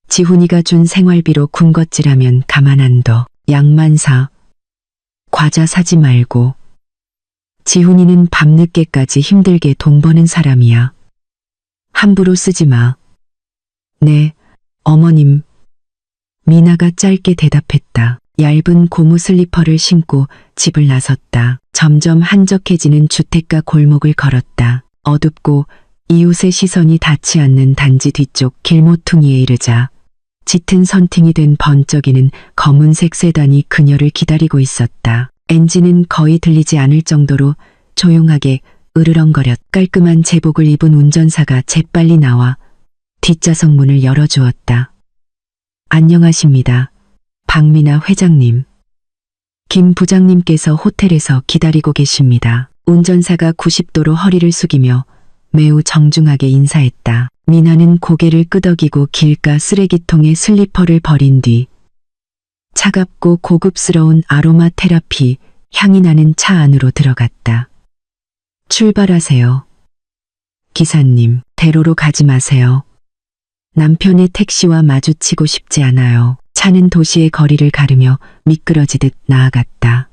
지훈이가 준 생활비로 군것질하면 가만 안 둬. 약만 사. 과자 사지 말고. 지훈이는 밤늦게까지 힘들게 돈 버는 사람이야. 함부로 쓰지 마. 네, 어머님. 미나가 짧게 대답했다. 얇은 고무 슬리퍼를 신고 집을 나섰다. 점점 한적해지는 주택가 골목을 걸었다. 어둡고 이웃의 시선이 닿지 않는 단지 뒤쪽 길모퉁이에 이르자 짙은 선팅이 된 번쩍이는 검은색 세단이 그녀를 기다리고 있었다. 엔진은 거의 들리지 않을 정도로 조용하게 으르렁거렸. 깔끔한 제복을 입은 운전사가 재빨리 나와 뒷좌석 문을 열어주었다. 안녕하십니다. 박미나 회장님. 김 부장님께서 호텔에서 기다리고 계십니다. 운전사가 90도로 허리를 숙이며 매우 정중하게 인사했다. 미나는 고개를 끄덕이고 길가 쓰레기통에 슬리퍼를 버린 뒤 차갑고 고급스러운 아로마 테라피 향이 나는 차 안으로 들어갔다. 출발하세요. 기사님, 대로로 가지 마세요. 남편의 택시와 마주치고 싶지 않아요. 차는 도시의 거리를 가르며 미끄러지듯 나아갔다.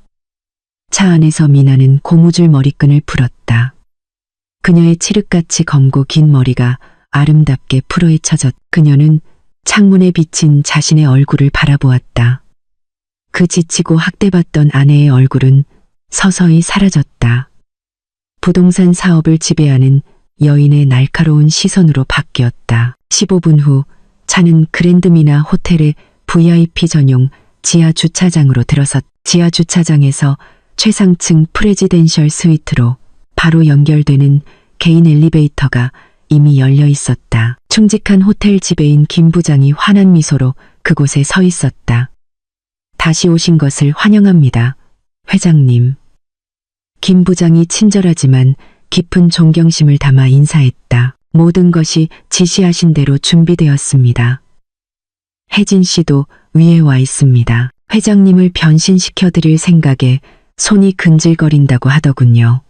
차 안에서 미나는 고무줄 머리끈을 풀었다. 그녀의 칠흑같이 검고 긴 머리가 아름답게 풀어헤쳐졌. 그녀는 창문에 비친 자신의 얼굴을 바라보았다. 그 지치고 학대받던 아내의 얼굴은 서서히 사라졌다. 부동산 사업을 지배하는 여인의 날카로운 시선으로 바뀌었다. 15분 후 차는 그랜드미나 호텔의 VIP 전용 지하 주차장으로 들어섰. 지하 주차장에서 최상층 프레지덴셜 스위트로 바로 연결되는 개인 엘리베이터가 이미 열려 있었다. 충직한 호텔 지배인 김 부장이 환한 미소로 그곳에 서 있었다. 다시 오신 것을 환영합니다. 회장님. 김 부장이 친절하지만 깊은 존경심을 담아 인사했다. 모든 것이 지시하신 대로 준비되었습니다. 혜진 씨도 위에 와 있습니다. 회장님을 변신시켜드릴 생각에 손이 근질거린다고 하더군요.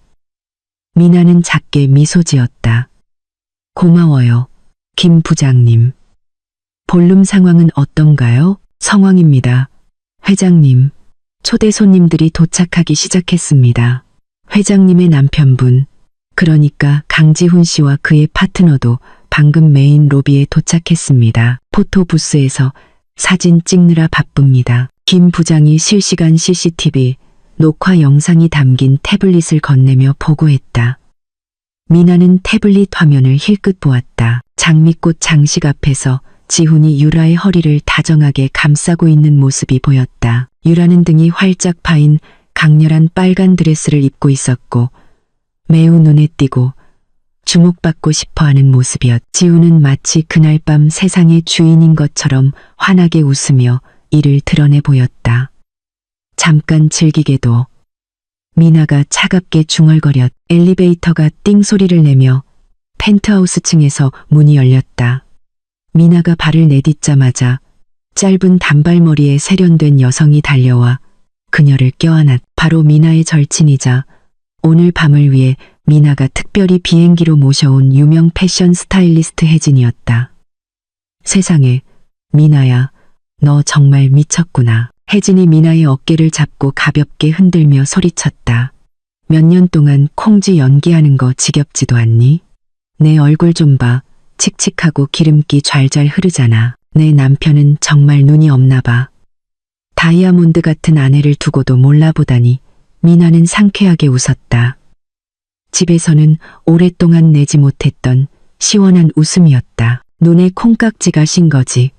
미나는 작게 미소 지었다. 고마워요, 김 부장님. 볼룸 상황은 어떤가요? 성황입니다. 회장님, 초대 손님들이 도착하기 시작했습니다. 회장님의 남편분, 그러니까 강지훈 씨와 그의 파트너도 방금 메인 로비에 도착했습니다. 포토부스에서 사진 찍느라 바쁩니다. 김 부장이 실시간 CCTV 녹화 영상이 담긴 태블릿을 건네며 보고했다. 미나는 태블릿 화면을 힐끗 보았다. 장미꽃 장식 앞에서 지훈이 유라의 허리를 다정하게 감싸고 있는 모습이 보였다. 유라는 등이 활짝 파인 강렬한 빨간 드레스를 입고 있었고 매우 눈에 띄고 주목받고 싶어하는 모습이었. 지훈은 마치 그날 밤 세상의 주인인 것처럼 환하게 웃으며 이를 드러내 보였다. 잠깐 즐기게도 미나가 차갑게 중얼거렸. 엘리베이터가 띵 소리를 내며 펜트하우스 층에서 문이 열렸다. 미나가 발을 내딛자마자 짧은 단발머리에 세련된 여성이 달려와 그녀를 껴안았. 바로 미나의 절친이자 오늘 밤을 위해 미나가 특별히 비행기로 모셔온 유명 패션 스타일리스트 혜진이었다. 세상에, 미나야, 너 정말 미쳤구나. 혜진이 미나의 어깨를 잡고 가볍게 흔들며 소리쳤다. 몇 년 동안 콩쥐 연기하는 거 지겹지도 않니? 내 얼굴 좀 봐. 칙칙하고 기름기 좔좔 흐르잖아. 내 남편은 정말 눈이 없나 봐. 다이아몬드 같은 아내를 두고도 몰라보다니. 미나는 상쾌하게 웃었다. 집에서는 오랫동안 내지 못했던 시원한 웃음이었다. 눈에 콩깍지가 신 거지.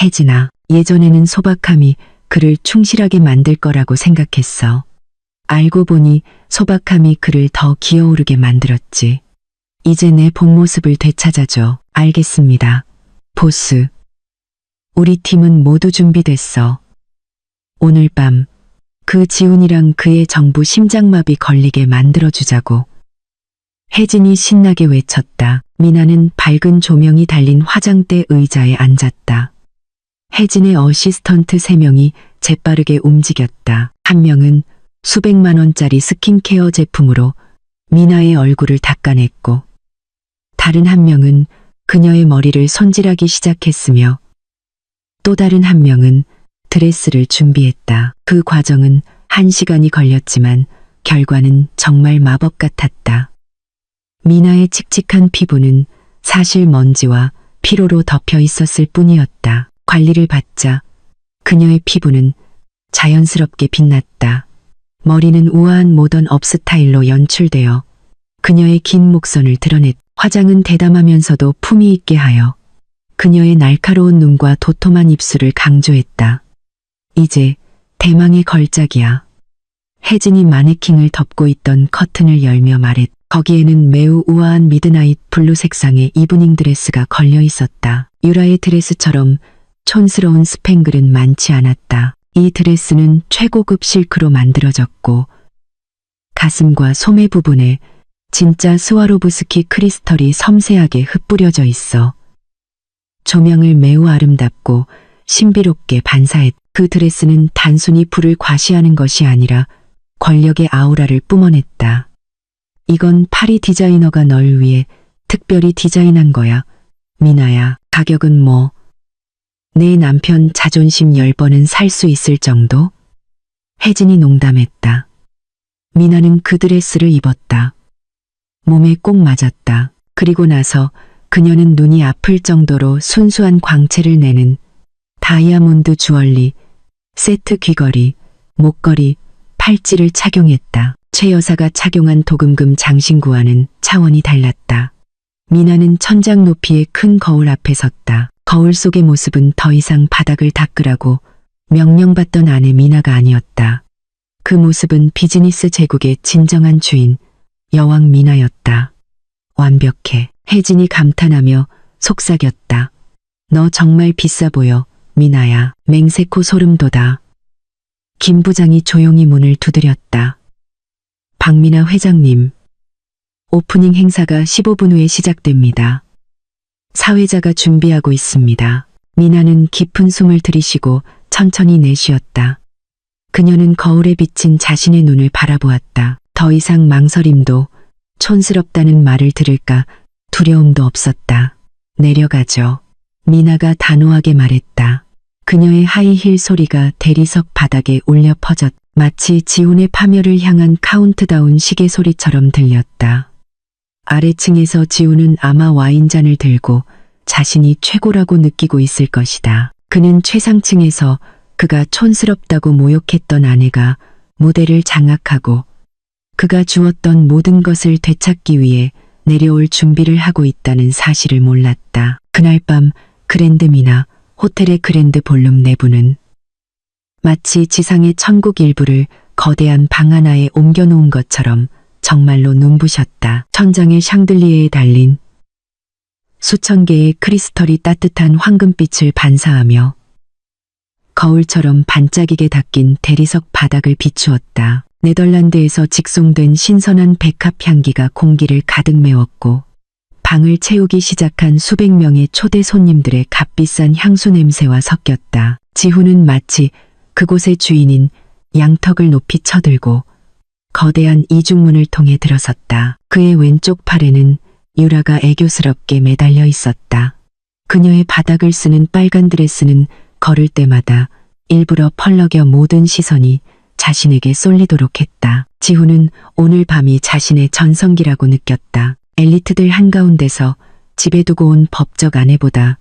혜진아, 예전에는 소박함이 그를 충실하게 만들 거라고 생각했어. 알고 보니 소박함이 그를 더 기어오르게 만들었지. 이제 내 본 모습을 되찾아줘. 알겠습니다. 보스. 우리 팀은 모두 준비됐어. 오늘 밤 그 지훈이랑 그의 정부 심장마비 걸리게 만들어주자고. 혜진이 신나게 외쳤다. 미나는 밝은 조명이 달린 화장대 의자에 앉았다. 혜진의 어시스턴트 3명이 재빠르게 움직였다. 한 명은 수백만 원짜리 스킨케어 제품으로 미나의 얼굴을 닦아냈고, 다른 한 명은 그녀의 머리를 손질하기 시작했으며, 또 다른 한 명은 드레스를 준비했다. 그 과정은 1시간이 걸렸지만 결과는 정말 마법 같았다. 미나의 칙칙한 피부는 사실 먼지와 피로로 덮여 있었을 뿐이었다. 관리를 받자 그녀의 피부는 자연스럽게 빛났다. 머리는 우아한 모던 업 스타일로 연출되어 그녀의 긴 목선을 드러냈다. 화장은 대담하면서도 품위 있게 하여 그녀의 날카로운 눈과 도톰한 입술을 강조했다. 이제 대망의 걸작이야. 혜진이 마네킹을 덮고 있던 커튼을 열며 말했다. 거기에는 매우 우아한 미드나잇 블루 색상의 이브닝 드레스가 걸려 있었다. 유라의 드레스처럼 촌스러운 스팽글은 많지 않았다. 이 드레스는 최고급 실크로 만들어졌고 가슴과 소매 부분에 진짜 스와로브스키 크리스털이 섬세하게 흩뿌려져 있어 조명을 매우 아름답고 신비롭게 반사했다. 그 드레스는 단순히 불을 과시하는 것이 아니라 권력의 아우라를 뿜어냈다. 이건 파리 디자이너가 널 위해 특별히 디자인한 거야. 미나야, 가격은 뭐? 내 남편 자존심 10번은 살 수 있을 정도? 혜진이 농담했다. 미나는 그 드레스를 입었다. 몸에 꼭 맞았다. 그리고 나서 그녀는 눈이 아플 정도로 순수한 광채를 내는 다이아몬드 주얼리, 세트 귀걸이, 목걸이, 팔찌를 착용했다. 최 여사가 착용한 도금금 장신구와는 차원이 달랐다. 미나는 천장 높이의 큰 거울 앞에 섰다. 거울 속의 모습은 더 이상 바닥을 닦으라고 명령받던 아내 미나가 아니었다. 그 모습은 비즈니스 제국의 진정한 주인, 여왕 미나였다. 완벽해. 혜진이 감탄하며 속삭였다. 너 정말 비싸 보여, 미나야. 맹세코 소름 돋아. 김 부장이 조용히 문을 두드렸다. 박미나 회장님. 오프닝 행사가 15분 후에 시작됩니다. 사회자가 준비하고 있습니다. 미나는 깊은 숨을 들이쉬고 천천히 내쉬었다. 그녀는 거울에 비친 자신의 눈을 바라보았다. 더 이상 망설임도 촌스럽다는 말을 들을까 두려움도 없었다. 내려가죠. 미나가 단호하게 말했다. 그녀의 하이힐 소리가 대리석 바닥에 울려 퍼졌. 마치 지훈의 파멸을 향한 카운트다운 시계 소리처럼 들렸다. 아래층에서 지훈은 아마 와인잔을 들고 자신이 최고라고 느끼고 있을 것이다. 그는 최상층에서 그가 촌스럽다고 모욕했던 아내가 무대를 장악하고 그가 주었던 모든 것을 되찾기 위해 내려올 준비를 하고 있다는 사실을 몰랐다. 그날 밤 그랜드 미나 호텔의 그랜드 볼룸 내부는 마치 지상의 천국 일부를 거대한 방 하나에 옮겨놓은 것처럼 정말로 눈부셨다. 천장에 샹들리에에 달린 수천 개의 크리스털이 따뜻한 황금빛을 반사하며 거울처럼 반짝이게 닦인 대리석 바닥을 비추었다. 네덜란드에서 직송된 신선한 백합 향기가 공기를 가득 메웠고 방을 채우기 시작한 수백 명의 초대 손님들의 값비싼 향수 냄새와 섞였다. 지훈은 마치 그곳의 주인인 양턱을 높이 쳐들고 거대한 이중문을 통해 들어섰다. 그의 왼쪽 팔에는 유라가 애교스럽게 매달려 있었다. 그녀의 바닥을 쓰는 빨간 드레스는 걸을 때마다 일부러 펄럭여 모든 시선이 자신에게 쏠리도록 했다. 지훈은 오늘 밤이 자신의 전성기라고 느꼈다. 엘리트들 한가운데서 집에 두고 온 법적 아내보다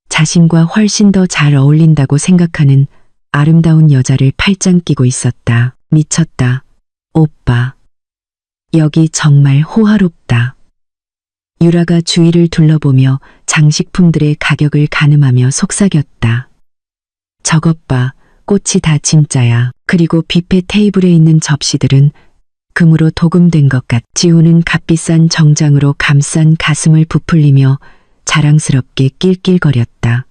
자신과 훨씬 더 잘 어울린다고 생각하는 아름다운 여자를 팔짱 끼고 있었다. 미쳤다. 오빠. 여기 정말 호화롭다. 유라가 주위를 둘러보며 장식품들의 가격을 가늠하며 속삭였다. 저것 봐. 꽃이 다 진짜야. 그리고 뷔페 테이블에 있는 접시들은 금으로 도금된 것 같. 지훈은 값비싼 정장으로 감싼 가슴을 부풀리며 자랑스럽게 낄낄거렸다.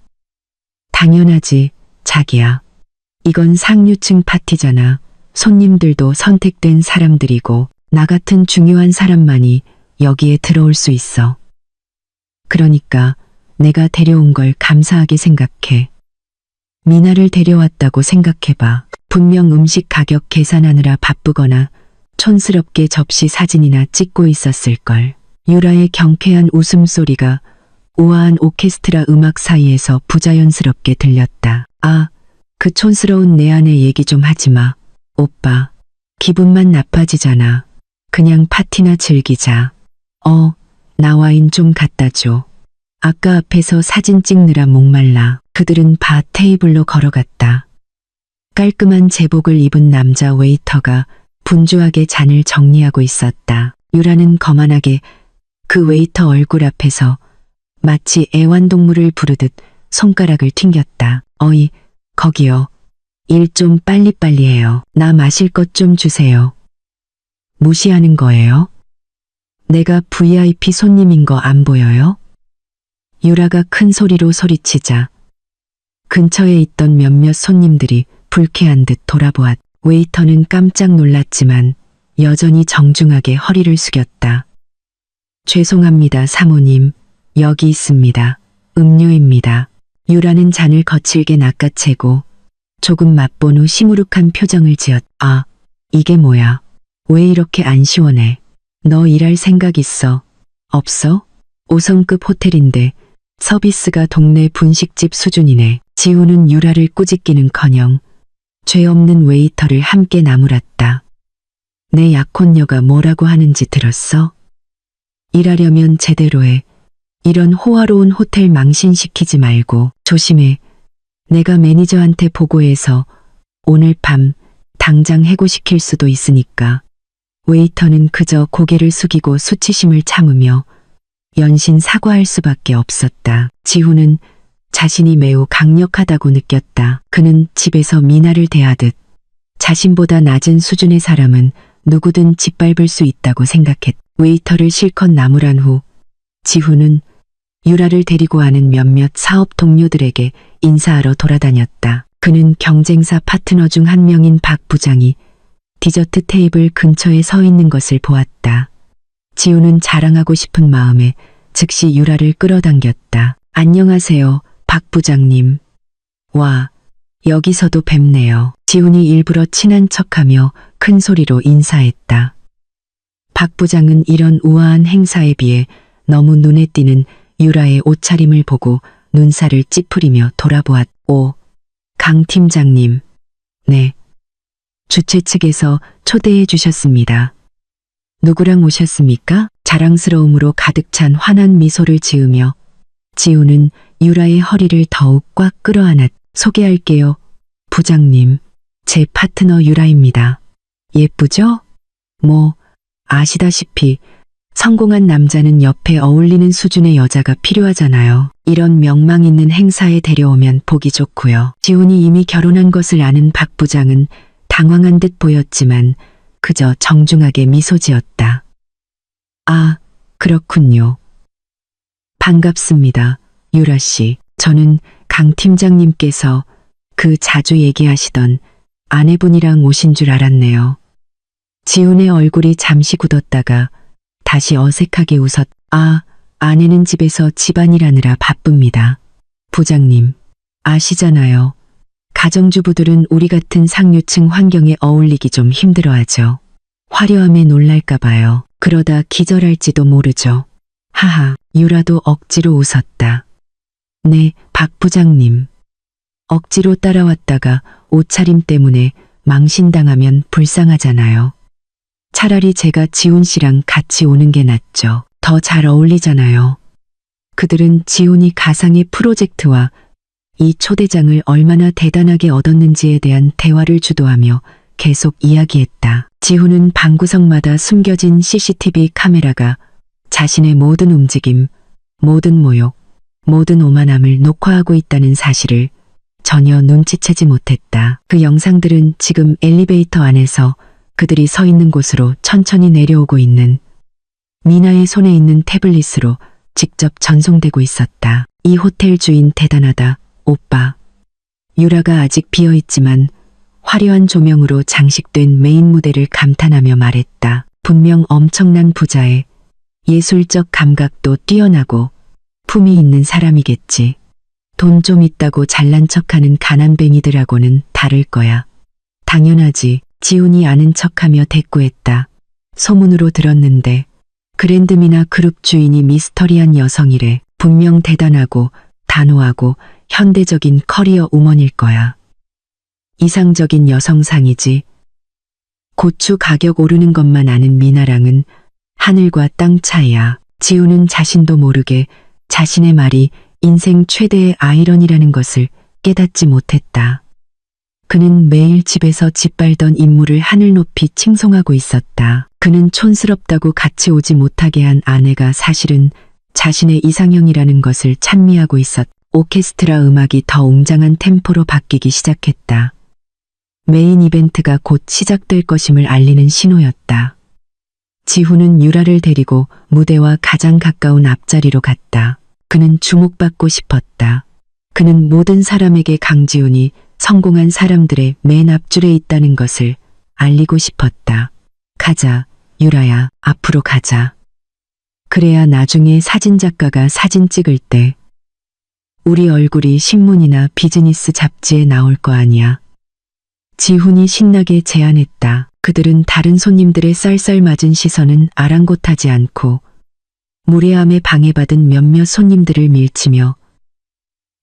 당연하지, 자기야. 이건 상류층 파티잖아. 손님들도 선택된 사람들이고 나 같은 중요한 사람만이 여기에 들어올 수 있어. 그러니까 내가 데려온 걸 감사하게 생각해. 미나를 데려왔다고 생각해봐. 분명 음식 가격 계산하느라 바쁘거나 촌스럽게 접시 사진이나 찍고 있었을걸. 유라의 경쾌한 웃음소리가 우아한 오케스트라 음악 사이에서 부자연스럽게 들렸다. 아, 그 촌스러운 내 아내 얘기 좀 하지마. 오빠, 기분만 나빠지잖아. 그냥 파티나 즐기자. 나 와인 좀 갖다 줘. 아까 앞에서 사진 찍느라 목말라. 그들은 바 테이블로 걸어갔다. 깔끔한 제복을 입은 남자 웨이터가 분주하게 잔을 정리하고 있었다. 유라는 거만하게 그 웨이터 얼굴 앞에서 마치 애완동물을 부르듯 손가락을 튕겼다. 어이, 거기요. 일 좀 빨리빨리 해요. 나 마실 것 좀 주세요. 무시하는 거예요? 내가 VIP 손님인 거 안 보여요? 유라가 큰 소리로 소리치자 근처에 있던 몇몇 손님들이 불쾌한 듯 돌아보았. 웨이터는 깜짝 놀랐지만 여전히 정중하게 허리를 숙였다. 죄송합니다, 사모님. 여기 있습니다. 음료입니다. 유라는 잔을 거칠게 낚아채고 조금 맛본 후 시무룩한 표정을 지었. 아, 이게 뭐야? 왜 이렇게 안 시원해? 너 일할 생각 있어? 없어? 5성급 호텔인데 서비스가 동네 분식집 수준이네. 지훈은 유라를 꾸짖기는커녕 죄 없는 웨이터를 함께 나무랐다. 내 약혼녀가 뭐라고 하는지 들었어? 일하려면 제대로 해. 이런 호화로운 호텔 망신시키지 말고 조심해. 내가 매니저한테 보고해서 오늘 밤 당장 해고시킬 수도 있으니까. 웨이터는 그저 고개를 숙이고 수치심을 참으며 연신 사과할 수밖에 없었다. 지훈은 자신이 매우 강력하다고 느꼈다. 그는 집에서 미나를 대하듯 자신보다 낮은 수준의 사람은 누구든 짓밟을 수 있다고 생각했다. 웨이터를 실컷 나무란 후 지훈은 유라를 데리고 하는 몇몇 사업 동료들에게 인사하러 돌아다녔다. 그는 경쟁사 파트너 중 한 명인 박 부장이 디저트 테이블 근처에 서 있는 것을 보았다. 지훈은 자랑하고 싶은 마음에 즉시 유라를 끌어당겼다. 안녕하세요, 박 부장님. 와, 여기서도 뵙네요. 지훈이 일부러 친한 척하며 큰 소리로 인사했다. 박 부장은 이런 우아한 행사에 비해 너무 눈에 띄는 유라의 옷차림을 보고 눈살을 찌푸리며 돌아보았. 오, 강 팀장님. 네. 주최 측에서 초대해 주셨습니다. 누구랑 오셨습니까? 자랑스러움으로 가득 찬 환한 미소를 지으며 지훈은 유라의 허리를 더욱 꽉 끌어안았. 소개할게요. 부장님. 제 파트너 유라입니다. 예쁘죠? 뭐 아시다시피 성공한 남자는 옆에 어울리는 수준의 여자가 필요하잖아요. 이런 명망 있는 행사에 데려오면 보기 좋고요. 지훈이 이미 결혼한 것을 아는 박 부장은 당황한 듯 보였지만 그저 정중하게 미소 지었다. 아, 그렇군요. 반갑습니다, 유라 씨. 저는 강 팀장님께서 그 자주 얘기하시던 아내분이랑 오신 줄 알았네요. 지훈의 얼굴이 잠시 굳었다가 다시 어색하게 아내는 집에서 집안일하느라 바쁩니다. 부장님, 아시잖아요. 가정주부들은 우리 같은 상류층 환경에 어울리기 좀 힘들어하죠. 화려함에 놀랄까 봐요. 그러다 기절할지도 모르죠. 하하, 유라도 억지로 웃었다. 네, 박 부장님. 억지로 따라왔다가 옷차림 때문에 망신당하면 불쌍하잖아요. 차라리 제가 지훈 씨랑 같이 오는 게 낫죠. 더 잘 어울리잖아요. 그들은 지훈이 가상의 프로젝트와 이 초대장을 얼마나 대단하게 얻었는지에 대한 대화를 주도하며 계속 이야기했다. 지훈은 방구석마다 숨겨진 CCTV 카메라가 자신의 모든 움직임, 모든 모욕, 모든 오만함을 녹화하고 있다는 사실을 전혀 눈치채지 못했다. 그 영상들은 지금 엘리베이터 안에서 그들이 서 있는 곳으로 천천히 내려오고 있는 미나의 손에 있는 태블릿으로 직접 전송되고 있었다. 이 호텔 주인 대단하다, 오빠. 유라가 아직 비어있지만 화려한 조명으로 장식된 메인 무대를 감탄하며 말했다. 분명 엄청난 부자의 예술적 감각도 뛰어나고 품이 있는 사람이겠지. 돈 좀 있다고 잘난 척하는 가난뱅이들하고는 다를 거야. 당연하지. 지훈이 아는 척하며 대꾸했다. 소문으로 들었는데 그랜드미나 그룹 주인이 미스터리한 여성이래. 분명 대단하고 단호하고 현대적인 커리어 우먼일 거야. 이상적인 여성상이지. 고추 가격 오르는 것만 아는 미나랑은 하늘과 땅 차이야. 지훈은 자신도 모르게 자신의 말이 인생 최대의 아이러니라는 것을 깨닫지 못했다. 그는 매일 집에서 짓밟던 인물을 하늘 높이 칭송하고 있었다. 그는 촌스럽다고 같이 오지 못하게 한 아내가 사실은 자신의 이상형이라는 것을 찬미하고 있었다. 오케스트라 음악이 더 웅장한 템포로 바뀌기 시작했다. 메인 이벤트가 곧 시작될 것임을 알리는 신호였다. 지훈은 유라를 데리고 무대와 가장 가까운 앞자리로 갔다. 그는 주목받고 싶었다. 그는 모든 사람에게 강지훈이 성공한 사람들의 맨 앞줄에 있다는 것을 알리고 싶었다. 가자, 유라야, 앞으로 가자. 그래야 나중에 사진작가가 사진 찍을 때 우리 얼굴이 신문이나 비즈니스 잡지에 나올 거 아니야. 지훈이 신나게 제안했다. 그들은 다른 손님들의 쌀쌀맞은 시선은 아랑곳하지 않고 무례함에 방해받은 몇몇 손님들을 밀치며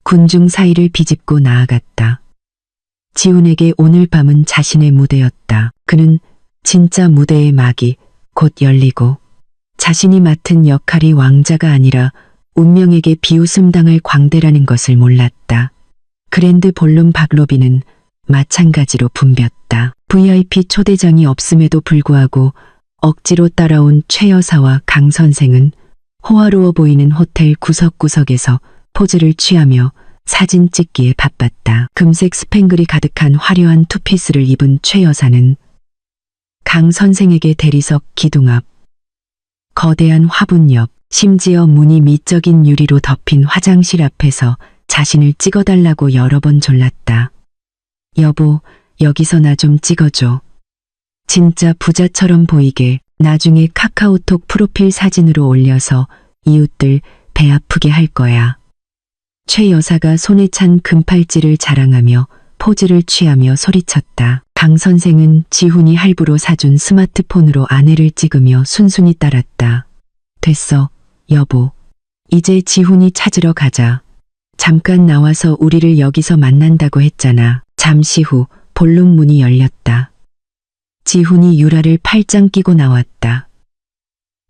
군중 사이를 비집고 나아갔다. 지훈에게 오늘 밤은 자신의 무대였다. 그는 진짜 무대의 막이 곧 열리고 자신이 맡은 역할이 왕자가 아니라 운명에게 비웃음당할 광대라는 것을 몰랐다. 그랜드 볼룸 박로비는 마찬가지로 붐볐다. VIP 초대장이 없음에도 불구하고 억지로 따라온 최 여사와 강 선생은 호화로워 보이는 호텔 구석구석에서 포즈를 취하며 사진 찍기에 바빴다. 금색 스팽글이 가득한 화려한 투피스를 입은 최 여사는 강 선생에게 대리석 기둥 앞, 거대한 화분 옆, 심지어 문이 미적인 유리로 덮인 화장실 앞에서 자신을 찍어달라고 여러 번 졸랐다. 여보, 여기서 나 좀 찍어줘. 진짜 부자처럼 보이게 나중에 카카오톡 프로필 사진으로 올려서 이웃들 배 아프게 할 거야. 최 여사가 손에 찬 금팔찌를 자랑하며 포즈를 취하며 소리쳤다. 강 선생은 지훈이 할부로 사준 스마트폰으로 아내를 찍으며 순순히 따랐다. 됐어, 여보. 이제 지훈이 찾으러 가자. 잠깐 나와서 우리를 여기서 만난다고 했잖아. 잠시 후 볼룸 문이 열렸다. 지훈이 유라를 팔짱 끼고 나왔다.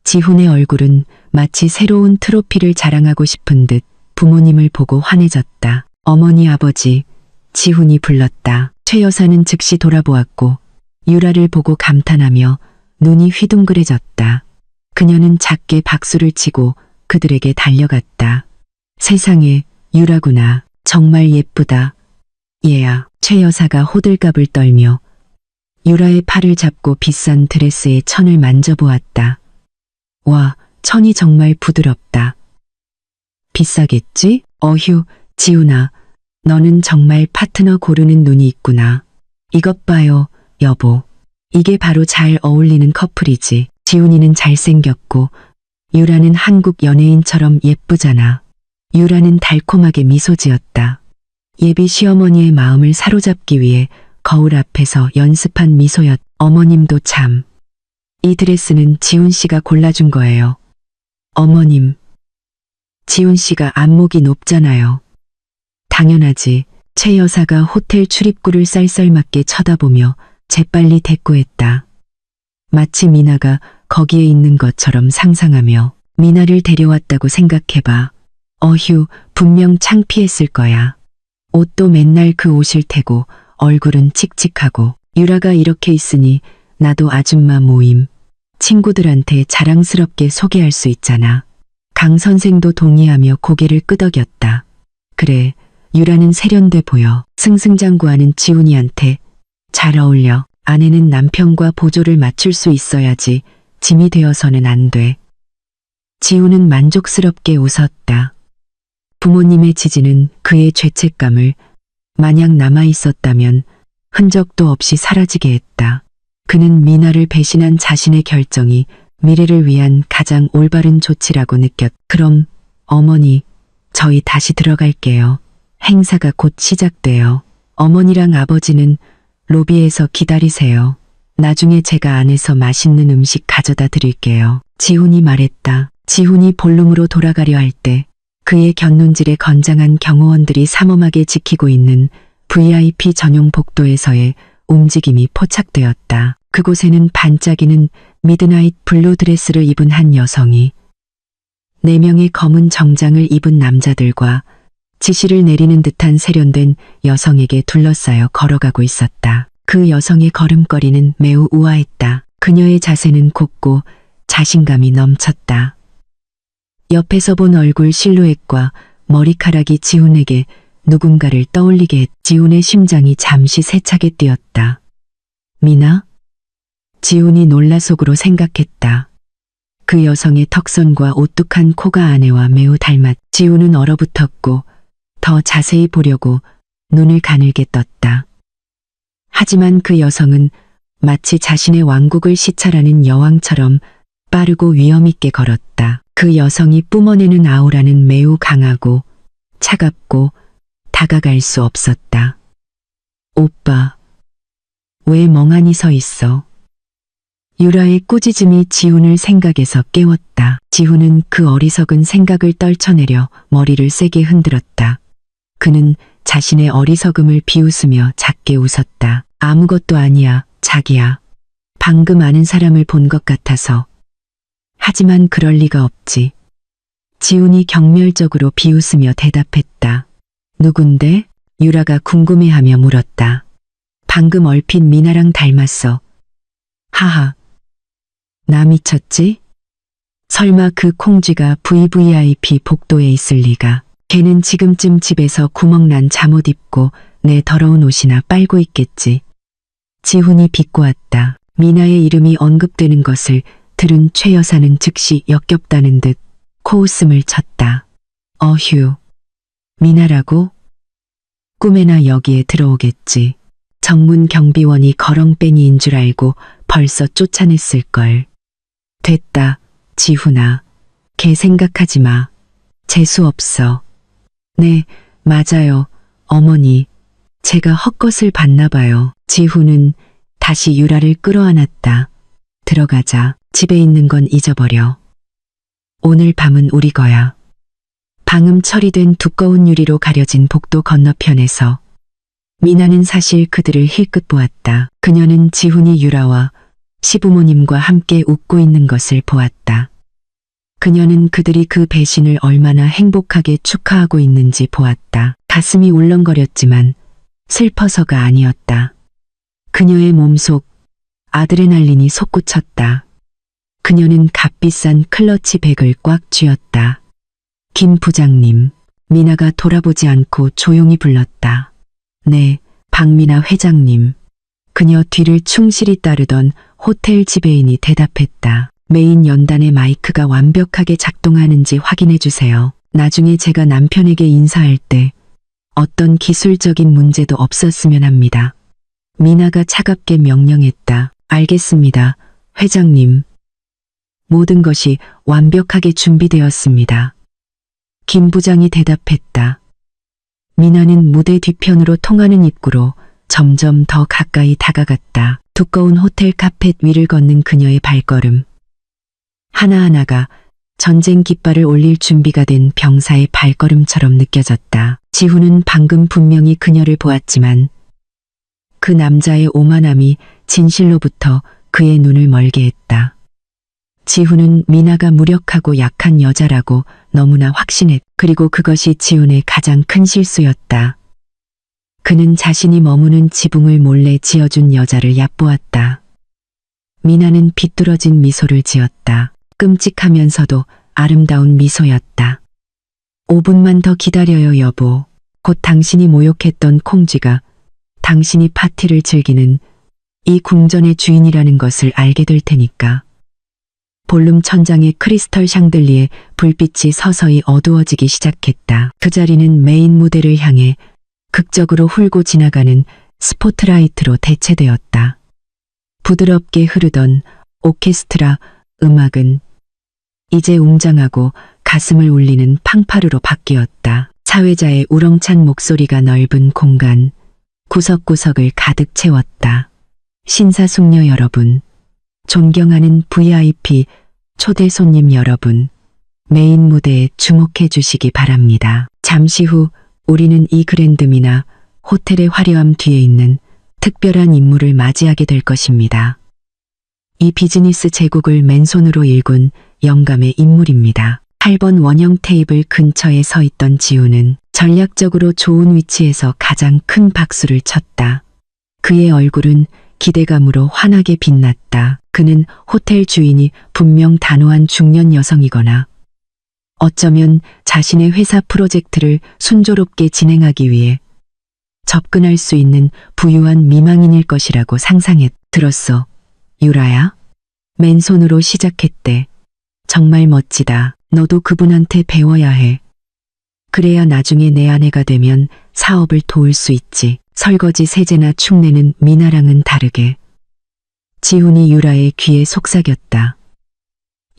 지훈의 얼굴은 마치 새로운 트로피를 자랑하고 싶은 듯 부모님을 보고 환해졌다. 어머니, 아버지, 지훈이 불렀다. 최 여사는 즉시 돌아보았고 유라를 보고 감탄하며 눈이 휘둥그레졌다. 그녀는 작게 박수를 치고 그들에게 달려갔다. 세상에, 유라구나. 정말 예쁘다. 얘야. 최 여사가 호들갑을 떨며 유라의 팔을 잡고 비싼 드레스의 천을 만져보았다. 와, 천이 정말 부드럽다. 비싸겠지? 어휴, 지훈아. 너는 정말 파트너 고르는 눈이 있구나. 이것 봐요, 여보. 이게 바로 잘 어울리는 커플이지. 지훈이는 잘생겼고 유라는 한국 연예인처럼 예쁘잖아. 유라는 달콤하게 미소 지었다. 예비 시어머니의 마음을 사로잡기 위해 거울 앞에서 연습한 미소였. 어머님도 참. 이 드레스는 지훈 씨가 골라준 거예요. 어머님. 지훈 씨가 안목이 높잖아요. 당연하지. 최 여사가 호텔 출입구를 쌀쌀맞게 쳐다보며 재빨리 대꾸했다. 마치 미나가 거기에 있는 것처럼 상상하며 미나를 데려왔다고 생각해봐. 어휴, 분명 창피했을 거야. 옷도 맨날 그 옷일 테고 얼굴은 칙칙하고. 유라가 이렇게 있으니 나도 아줌마 모임 친구들한테 자랑스럽게 소개할 수 있잖아. 강 선생도 동의하며 고개를 끄덕였다. 그래, 유라는 세련돼 보여. 승승장구하는 지훈이한테 잘 어울려. 아내는 남편과 보조를 맞출 수 있어야지 짐이 되어서는 안 돼. 지훈은 만족스럽게 웃었다. 부모님의 지지는 그의 죄책감을 마냥 남아있었다면 흔적도 없이 사라지게 했다. 그는 미나를 배신한 자신의 결정이 미래를 위한 가장 올바른 조치라고 느꼈. 그럼 어머니, 저희 다시 들어갈게요. 행사가 곧 시작돼요. 어머니랑 아버지는 로비에서 기다리세요. 나중에 제가 안에서 맛있는 음식 가져다 드릴게요. 지훈이 말했다. 지훈이 볼룸으로 돌아가려 할 때 그의 곁눈질에 건장한 경호원들이 삼엄하게 지키고 있는 VIP 전용 복도에서의 움직임이 포착되었다. 그곳에는 반짝이는 미드나잇 블루 드레스를 입은 한 여성이 4명의 검은 정장을 입은 남자들과 지시를 내리는 듯한 세련된 여성에게 둘러싸여 걸어가고 있었다. 그 여성의 걸음걸이는 매우 우아했다. 그녀의 자세는 곱고 자신감이 넘쳤다. 옆에서 본 얼굴 실루엣과 머리카락이 지훈에게 누군가를 떠올리게 했. 지훈의 심장이 잠시 세차게 뛰었다. 미나? 지훈이 놀라 속으로 생각했다. 그 여성의 턱선과 오뚝한 코가 아내와 매우 닮았. 지훈은 얼어붙었고 더 자세히 보려고 눈을 가늘게 떴다. 하지만 그 여성은 마치 자신의 왕국을 시찰하는 여왕처럼 빠르고 위엄있게 걸었다. 그 여성이 뿜어내는 아우라는 매우 강하고 차갑고 다가갈 수 없었다. 오빠, 왜 멍하니 서 있어? 유라의 꾸짖음이 지훈을 생각에서 깨웠다. 지훈은 그 어리석은 생각을 떨쳐내려 머리를 세게 흔들었다. 그는 자신의 어리석음을 비웃으며 작게 웃었다. 아무것도 아니야, 자기야. 방금 아는 사람을 본 것 같아서. 하지만 그럴 리가 없지. 지훈이 경멸적으로 비웃으며 대답했다. 누군데? 유라가 궁금해하며 물었다. 방금 얼핏 미나랑 닮았어. 하하. 나 미쳤지? 설마 그 콩쥐가 VVIP 복도에 있을 리가. 걔는 지금쯤 집에서 구멍난 잠옷 입고 내 더러운 옷이나 빨고 있겠지. 지훈이 비꼬았다. 미나의 이름이 언급되는 것을 들은 최 여사는 즉시 역겹다는 듯 코웃음을 쳤다. 어휴. 미나라고? 꿈에나 여기에 들어오겠지. 정문 경비원이 거렁뱅이인 줄 알고 벌써 쫓아냈을걸. 됐다, 지훈아. 걔 생각하지 마. 재수 없어. 네, 맞아요, 어머니. 제가 헛것을 봤나 봐요. 지훈은 다시 유라를 끌어안았다. 들어가자. 집에 있는 건 잊어버려. 오늘 밤은 우리 거야. 방음 처리된 두꺼운 유리로 가려진 복도 건너편에서 미나는 사실 그들을 힐끗 보았다. 그녀는 지훈이 유라와 시부모님과 함께 웃고 있는 것을 보았다. 그녀는 그들이 그 배신을 얼마나 행복하게 축하하고 있는지 보았다. 가슴이 울렁거렸지만 슬퍼서가 아니었다. 그녀의 몸속 아드레날린이 솟구쳤다. 그녀는 값비싼 클러치 백을 꽉 쥐었다. 김 부장님. 미나가 돌아보지 않고 조용히 불렀다. 네, 박미나 회장님. 그녀 뒤를 충실히 따르던 호텔 지배인이 대답했다. 메인 연단의 마이크가 완벽하게 작동하는지 확인해 주세요. 나중에 제가 남편에게 인사할 때 어떤 기술적인 문제도 없었으면 합니다. 미나가 차갑게 명령했다. 알겠습니다, 회장님. 모든 것이 완벽하게 준비되었습니다. 김 부장이 대답했다. 미나는 무대 뒤편으로 통하는 입구로 점점 더 가까이 다가갔다. 두꺼운 호텔 카펫 위를 걷는 그녀의 발걸음. 하나하나가 전쟁 깃발을 올릴 준비가 된 병사의 발걸음처럼 느껴졌다. 지훈은 방금 분명히 그녀를 보았지만 그 남자의 오만함이 진실로부터 그의 눈을 멀게 했다. 지훈은 미나가 무력하고 약한 여자라고 너무나 확신했. 그리고 그것이 지훈의 가장 큰 실수였다. 그는 자신이 머무는 지붕을 몰래 지어준 여자를 얕보았다. 미나는 비뚤어진 미소를 지었다. 끔찍하면서도 아름다운 미소였다. 5분만 더 기다려요, 여보. 곧 당신이 모욕했던 콩쥐가 당신이 파티를 즐기는 이 궁전의 주인이라는 것을 알게 될 테니까. 볼룸 천장의 크리스털 샹들리에 불빛이 서서히 어두워지기 시작했다. 그 자리는 메인 무대를 향해 극적으로 훑고 지나가는 스포트라이트로 대체되었다. 부드럽게 흐르던 오케스트라 음악은 이제 웅장하고 가슴을 울리는 팡파르로 바뀌었다. 사회자의 우렁찬 목소리가 넓은 공간, 구석구석을 가득 채웠다. 신사숙녀 여러분, 존경하는 VIP 초대 손님 여러분, 메인 무대에 주목해 주시기 바랍니다. 잠시 후 우리는 이 그랜드미나 호텔의 화려함 뒤에 있는 특별한 인물을 맞이하게 될 것입니다. 이 비즈니스 제국을 맨손으로 일군 영감의 인물입니다. 8번 원형 테이블 근처에 서 있던 지우는 전략적으로 좋은 위치에서 가장 큰 박수를 쳤다. 그의 얼굴은 기대감으로 환하게 빛났다. 그는 호텔 주인이 분명 단호한 중년 여성이거나 어쩌면 자신의 회사 프로젝트를 순조롭게 진행하기 위해 접근할 수 있는 부유한 미망인일 것이라고 상상했. 들었어, 유라야? 맨손으로 시작했대. 정말 멋지다. 너도 그분한테 배워야 해. 그래야 나중에 내 아내가 되면 사업을 도울 수 있지. 설거지 세제나 축내는 미나랑은 다르게. 지훈이 유라의 귀에 속삭였다.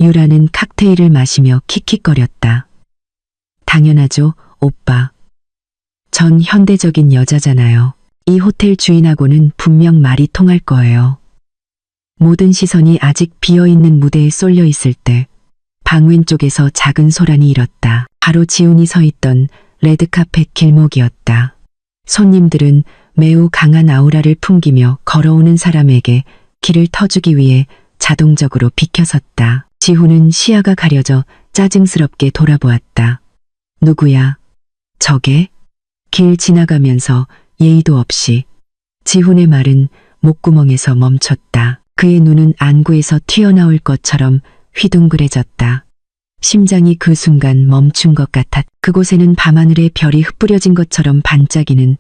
유라는 칵테일을 마시며 킥킥거렸다. 당연하죠, 오빠. 전 현대적인 여자잖아요. 이 호텔 주인하고는 분명 말이 통할 거예요. 모든 시선이 아직 비어있는 무대에 쏠려 있을 때 방 왼쪽에서 작은 소란이 일었다. 바로 지훈이 서 있던 레드카펫 길목이었다. 손님들은 매우 강한 아우라를 풍기며 걸어오는 사람에게 길을 터주기 위해 자동적으로 비켜섰다. 지훈은 시야가 가려져 짜증스럽게 돌아보았다. 누구야? 저게? 길 지나가면서 예의도 없이. 지훈의 말은 목구멍에서 멈췄다. 그의 눈은 안구에서 튀어나올 것처럼 휘둥그레졌다. 심장이 그 순간 멈춘 것 같았. 그곳에는 밤하늘에 별이 흩뿌려진 것처럼 반짝이는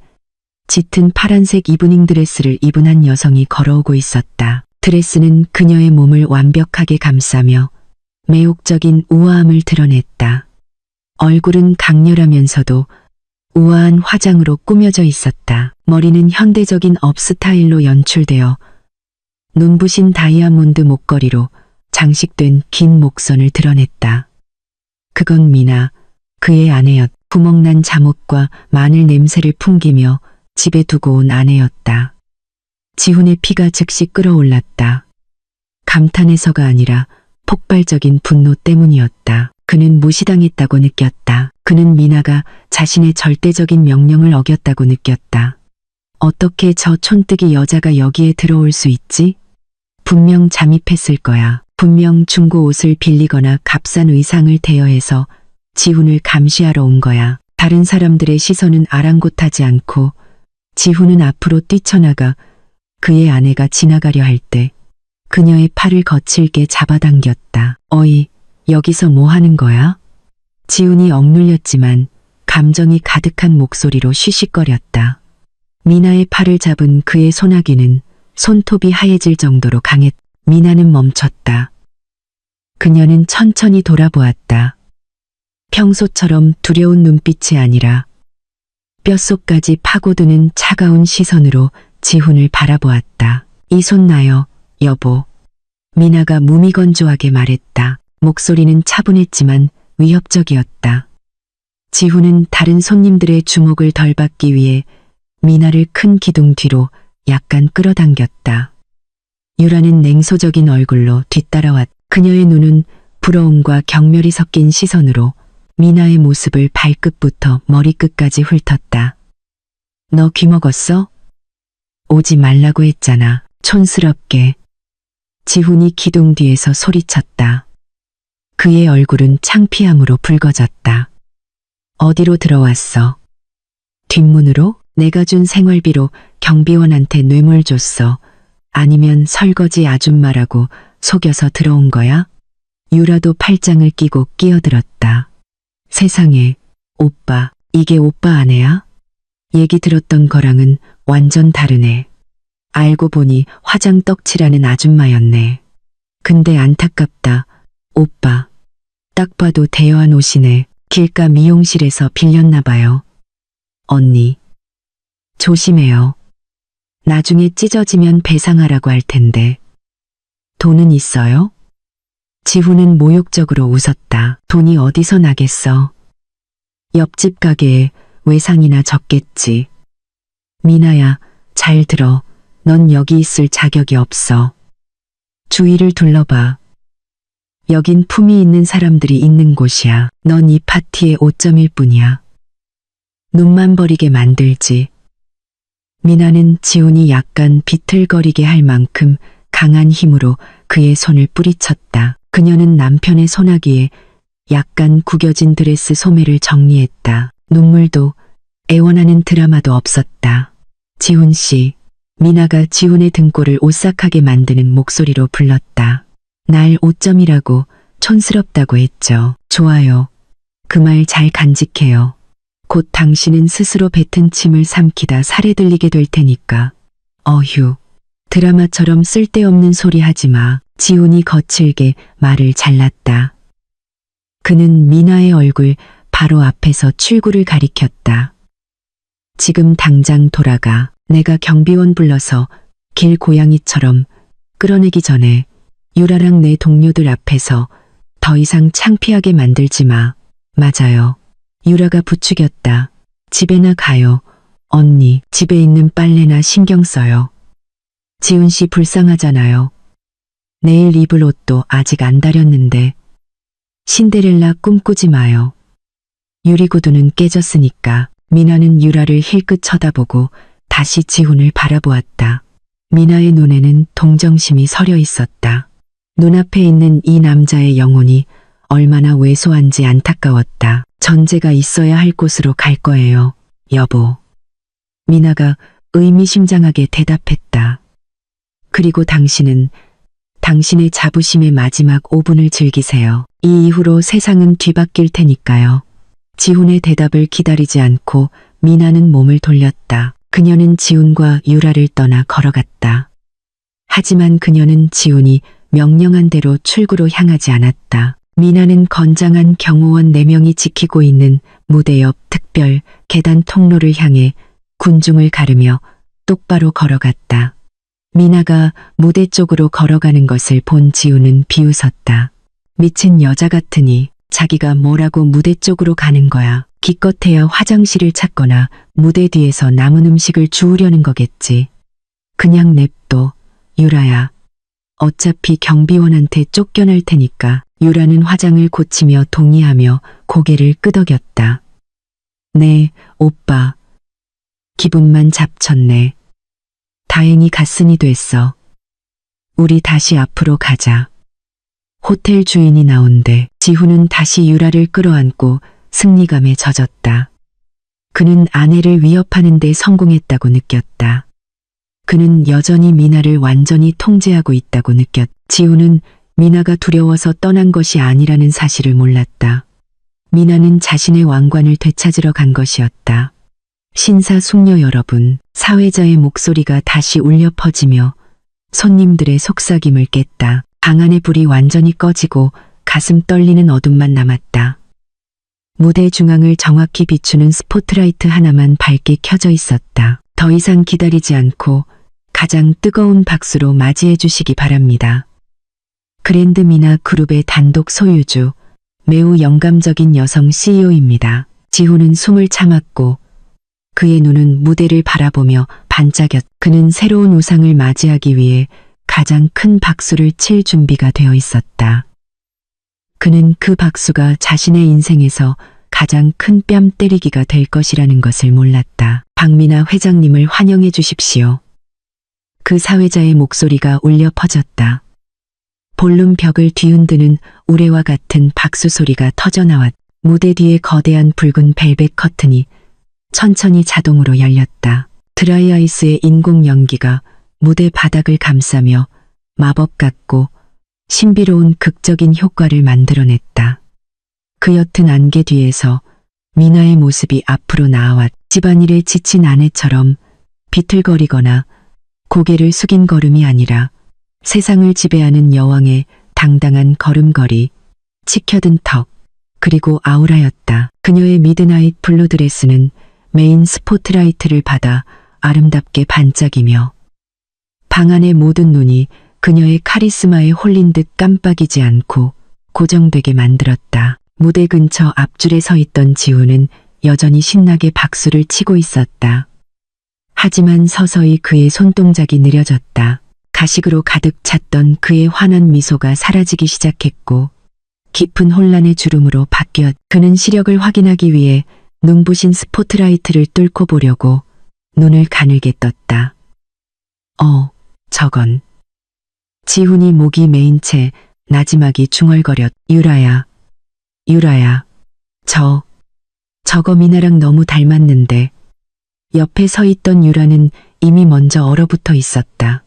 짙은 파란색 이브닝 드레스를 입은 한 여성이 걸어오고 있었다. 드레스는 그녀의 몸을 완벽하게 감싸며 매혹적인 우아함을 드러냈다. 얼굴은 강렬하면서도 우아한 화장으로 꾸며져 있었다. 머리는 현대적인 업 스타일로 연출되어 눈부신 다이아몬드 목걸이로 장식된 긴 목선을 드러냈다. 그건 미나, 그의 아내였. 구멍난 잠옷과 마늘 냄새를 풍기며 집에 두고 온 아내였다. 지훈의 피가 즉시 끓어올랐다. 감탄에서가 아니라 폭발적인 분노 때문이었다. 그는 무시당했다고 느꼈다. 그는 미나가 자신의 절대적인 명령을 어겼다고 느꼈다. 어떻게 저 촌뜨기 여자가 여기에 들어올 수 있지? 분명 잠입했을 거야. 분명 중고 옷을 빌리거나 값싼 의상을 대여해서 지훈을 감시하러 온 거야. 다른 사람들의 시선은 아랑곳하지 않고 지훈은 앞으로 뛰쳐나가 그의 아내가 지나가려 할 때 그녀의 팔을 거칠게 잡아당겼다. 어이, 여기서 뭐 하는 거야? 지훈이 억눌렸지만 감정이 가득한 목소리로 쉬쉬거렸다. 미나의 팔을 잡은 그의 소나기는 손톱이 하얘질 정도로 강했다. 미나는 멈췄다. 그녀는 천천히 돌아보았다. 평소처럼 두려운 눈빛이 아니라 뼛속까지 파고드는 차가운 시선으로 지훈을 바라보았다. 이 손 놔요, 여보. 미나가 무미건조하게 말했다. 목소리는 차분했지만 위협적이었다. 지훈은 다른 손님들의 주목을 덜 받기 위해 미나를 큰 기둥 뒤로 약간 끌어당겼다. 유라는 냉소적인 얼굴로 뒤따라왔다. 그녀의 눈은 부러움과 경멸이 섞인 시선으로 미나의 모습을 발끝부터 머리끝까지 훑었다. 너 귀먹었어? 오지 말라고 했잖아. 촌스럽게. 지훈이 기둥 뒤에서 소리쳤다. 그의 얼굴은 창피함으로 붉어졌다. 어디로 들어왔어? 뒷문으로? 내가 준 생활비로 경비원한테 뇌물 줬어. 아니면 설거지 아줌마라고 속여서 들어온 거야? 유라도 팔짱을 끼고 끼어들었다. 세상에, 오빠, 이게 오빠 아내야? 얘기 들었던 거랑은 완전 다르네. 알고 보니 화장 떡칠하는 아줌마였네. 근데 안타깝다. 오빠. 딱 봐도 대여한 옷이네. 길가 미용실에서 빌렸나 봐요. 언니. 조심해요. 나중에 찢어지면 배상하라고 할 텐데. 돈은 있어요? 지훈은 모욕적으로 웃었다. 돈이 어디서 나겠어. 옆집 가게에 외상이나 적겠지. 미나야, 잘 들어. 넌 여기 있을 자격이 없어. 주위를 둘러봐. 여긴 품위 있는 사람들이 있는 곳이야. 넌 이 파티의 오점일 뿐이야. 눈만 버리게 만들지. 미나는 지훈이 약간 비틀거리게 할 만큼 강한 힘으로 그의 손을 뿌리쳤다. 그녀는 남편의 손아귀에 약간 구겨진 드레스 소매를 정리했다. 눈물도 애원하는 드라마도 없었다. 지훈 씨. 미나가 지훈의 등골을 오싹하게 만드는 목소리로 불렀다. 날 오점이라고 촌스럽다고 했죠. 좋아요. 그 말 잘 간직해요. 곧 당신은 스스로 뱉은 침을 삼키다 살에 들리게 될 테니까. 어휴. 드라마처럼 쓸데없는 소리 하지 마. 지훈이 거칠게 말을 잘랐다. 그는 미나의 얼굴 바로 앞에서 출구를 가리켰다. 지금 당장 돌아가. 내가 경비원 불러서 길 고양이처럼 끌어내기 전에 유라랑 내 동료들 앞에서 더 이상 창피하게 만들지 마. 맞아요. 유라가 부추겼다. 집에나 가요. 언니, 집에 있는 빨래나 신경 써요. 지훈 씨 불쌍하잖아요. 내일 입을 옷도 아직 안 다렸는데. 신데렐라 꿈꾸지 마요. 유리구두는 깨졌으니까. 미나는 유라를 힐끗 쳐다보고 다시 지훈을 바라보았다. 미나의 눈에는 동정심이 서려 있었다. 눈앞에 있는 이 남자의 영혼이 얼마나 왜소한지 안타까웠다. 전제가 있어야 할 곳으로 갈 거예요, 여보. 미나가 의미심장하게 대답했다. 그리고 당신은 당신의 자부심의 마지막 5분을 즐기세요. 이 이후로 세상은 뒤바뀔 테니까요. 지훈의 대답을 기다리지 않고 미나는 몸을 돌렸다. 그녀는 지훈과 유라를 떠나 걸어갔다. 하지만 그녀는 지훈이 명령한 대로 출구로 향하지 않았다. 미나는 건장한 경호원 4명이 지키고 있는 무대 옆 특별 계단 통로를 향해 군중을 가르며 똑바로 걸어갔다. 미나가 무대 쪽으로 걸어가는 것을 본 지훈은 비웃었다. 미친 여자 같으니 자기가 뭐라고 무대 쪽으로 가는 거야. 기껏해야 화장실을 찾거나 무대 뒤에서 남은 음식을 주우려는 거겠지. 그냥 냅둬, 유라야. 어차피 경비원한테 쫓겨날 테니까. 유라는 화장을 고치며 동의하며 고개를 끄덕였다. 네, 오빠. 기분만 잡쳤네. 다행히 갔으니 됐어. 우리 다시 앞으로 가자. 호텔 주인이 나온대. 지훈은 다시 유라를 끌어안고 승리감에 젖었다. 그는 아내를 위협하는 데 성공했다고 느꼈다. 그는 여전히 미나를 완전히 통제하고 있다고 느꼈다. 지훈은 미나가 두려워서 떠난 것이 아니라는 사실을 몰랐다. 미나는 자신의 왕관을 되찾으러 간 것이었다. 신사숙녀 여러분, 사회자의 목소리가 다시 울려 퍼지며 손님들의 속삭임을 깼다. 방 안의 불이 완전히 꺼지고 가슴 떨리는 어둠만 남았다. 무대 중앙을 정확히 비추는 스포트라이트 하나만 밝게 켜져 있었다. 더 이상 기다리지 않고 가장 뜨거운 박수로 맞이해 주시기 바랍니다. 그랜드 미나 그룹의 단독 소유주, 매우 영감적인 여성 CEO입니다. 지호는 숨을 참았고 그의 눈은 무대를 바라보며 반짝였. 그는 새로운 우상을 맞이하기 위해 가장 큰 박수를 칠 준비가 되어 있었다. 그는 그 박수가 자신의 인생에서 가장 큰 뺨 때리기가 될 것이라는 것을 몰랐다. 박미나 회장님을 환영해 주십시오. 그 사회자의 목소리가 울려 퍼졌다. 볼륨 벽을 뒤흔드는 우레와 같은 박수 소리가 터져나왔다. 무대 뒤에 거대한 붉은 벨벳 커튼이 천천히 자동으로 열렸다. 드라이아이스의 인공 연기가 무대 바닥을 감싸며 마법 같고 신비로운 극적인 효과를 만들어냈다. 그 옅은 안개 뒤에서 미나의 모습이 앞으로 나아왔. 집안일에 지친 아내처럼 비틀거리거나 고개를 숙인 걸음이 아니라 세상을 지배하는 여왕의 당당한 걸음걸이, 치켜든 턱, 그리고 아우라였다. 그녀의 미드나잇 블루 드레스는 메인 스포트라이트를 받아 아름답게 반짝이며 방 안의 모든 눈이 그녀의 카리스마에 홀린 듯 깜빡이지 않고 고정되게 만들었다. 무대 근처 앞줄에 서 있던 지우는 여전히 신나게 박수를 치고 있었다. 하지만 서서히 그의 손동작이 느려졌다. 가식으로 가득 찼던 그의 환한 미소가 사라지기 시작했고 깊은 혼란의 주름으로 바뀌었. 그는 시력을 확인하기 위해 눈부신 스포트라이트를 뚫고 보려고 눈을 가늘게 떴다. 저건. 지훈이 목이 메인 채 나지막이 중얼거렸. 유라야. 저거 미나랑 너무 닮았는데. 옆에 서 있던 유라는 이미 먼저 얼어붙어 있었다.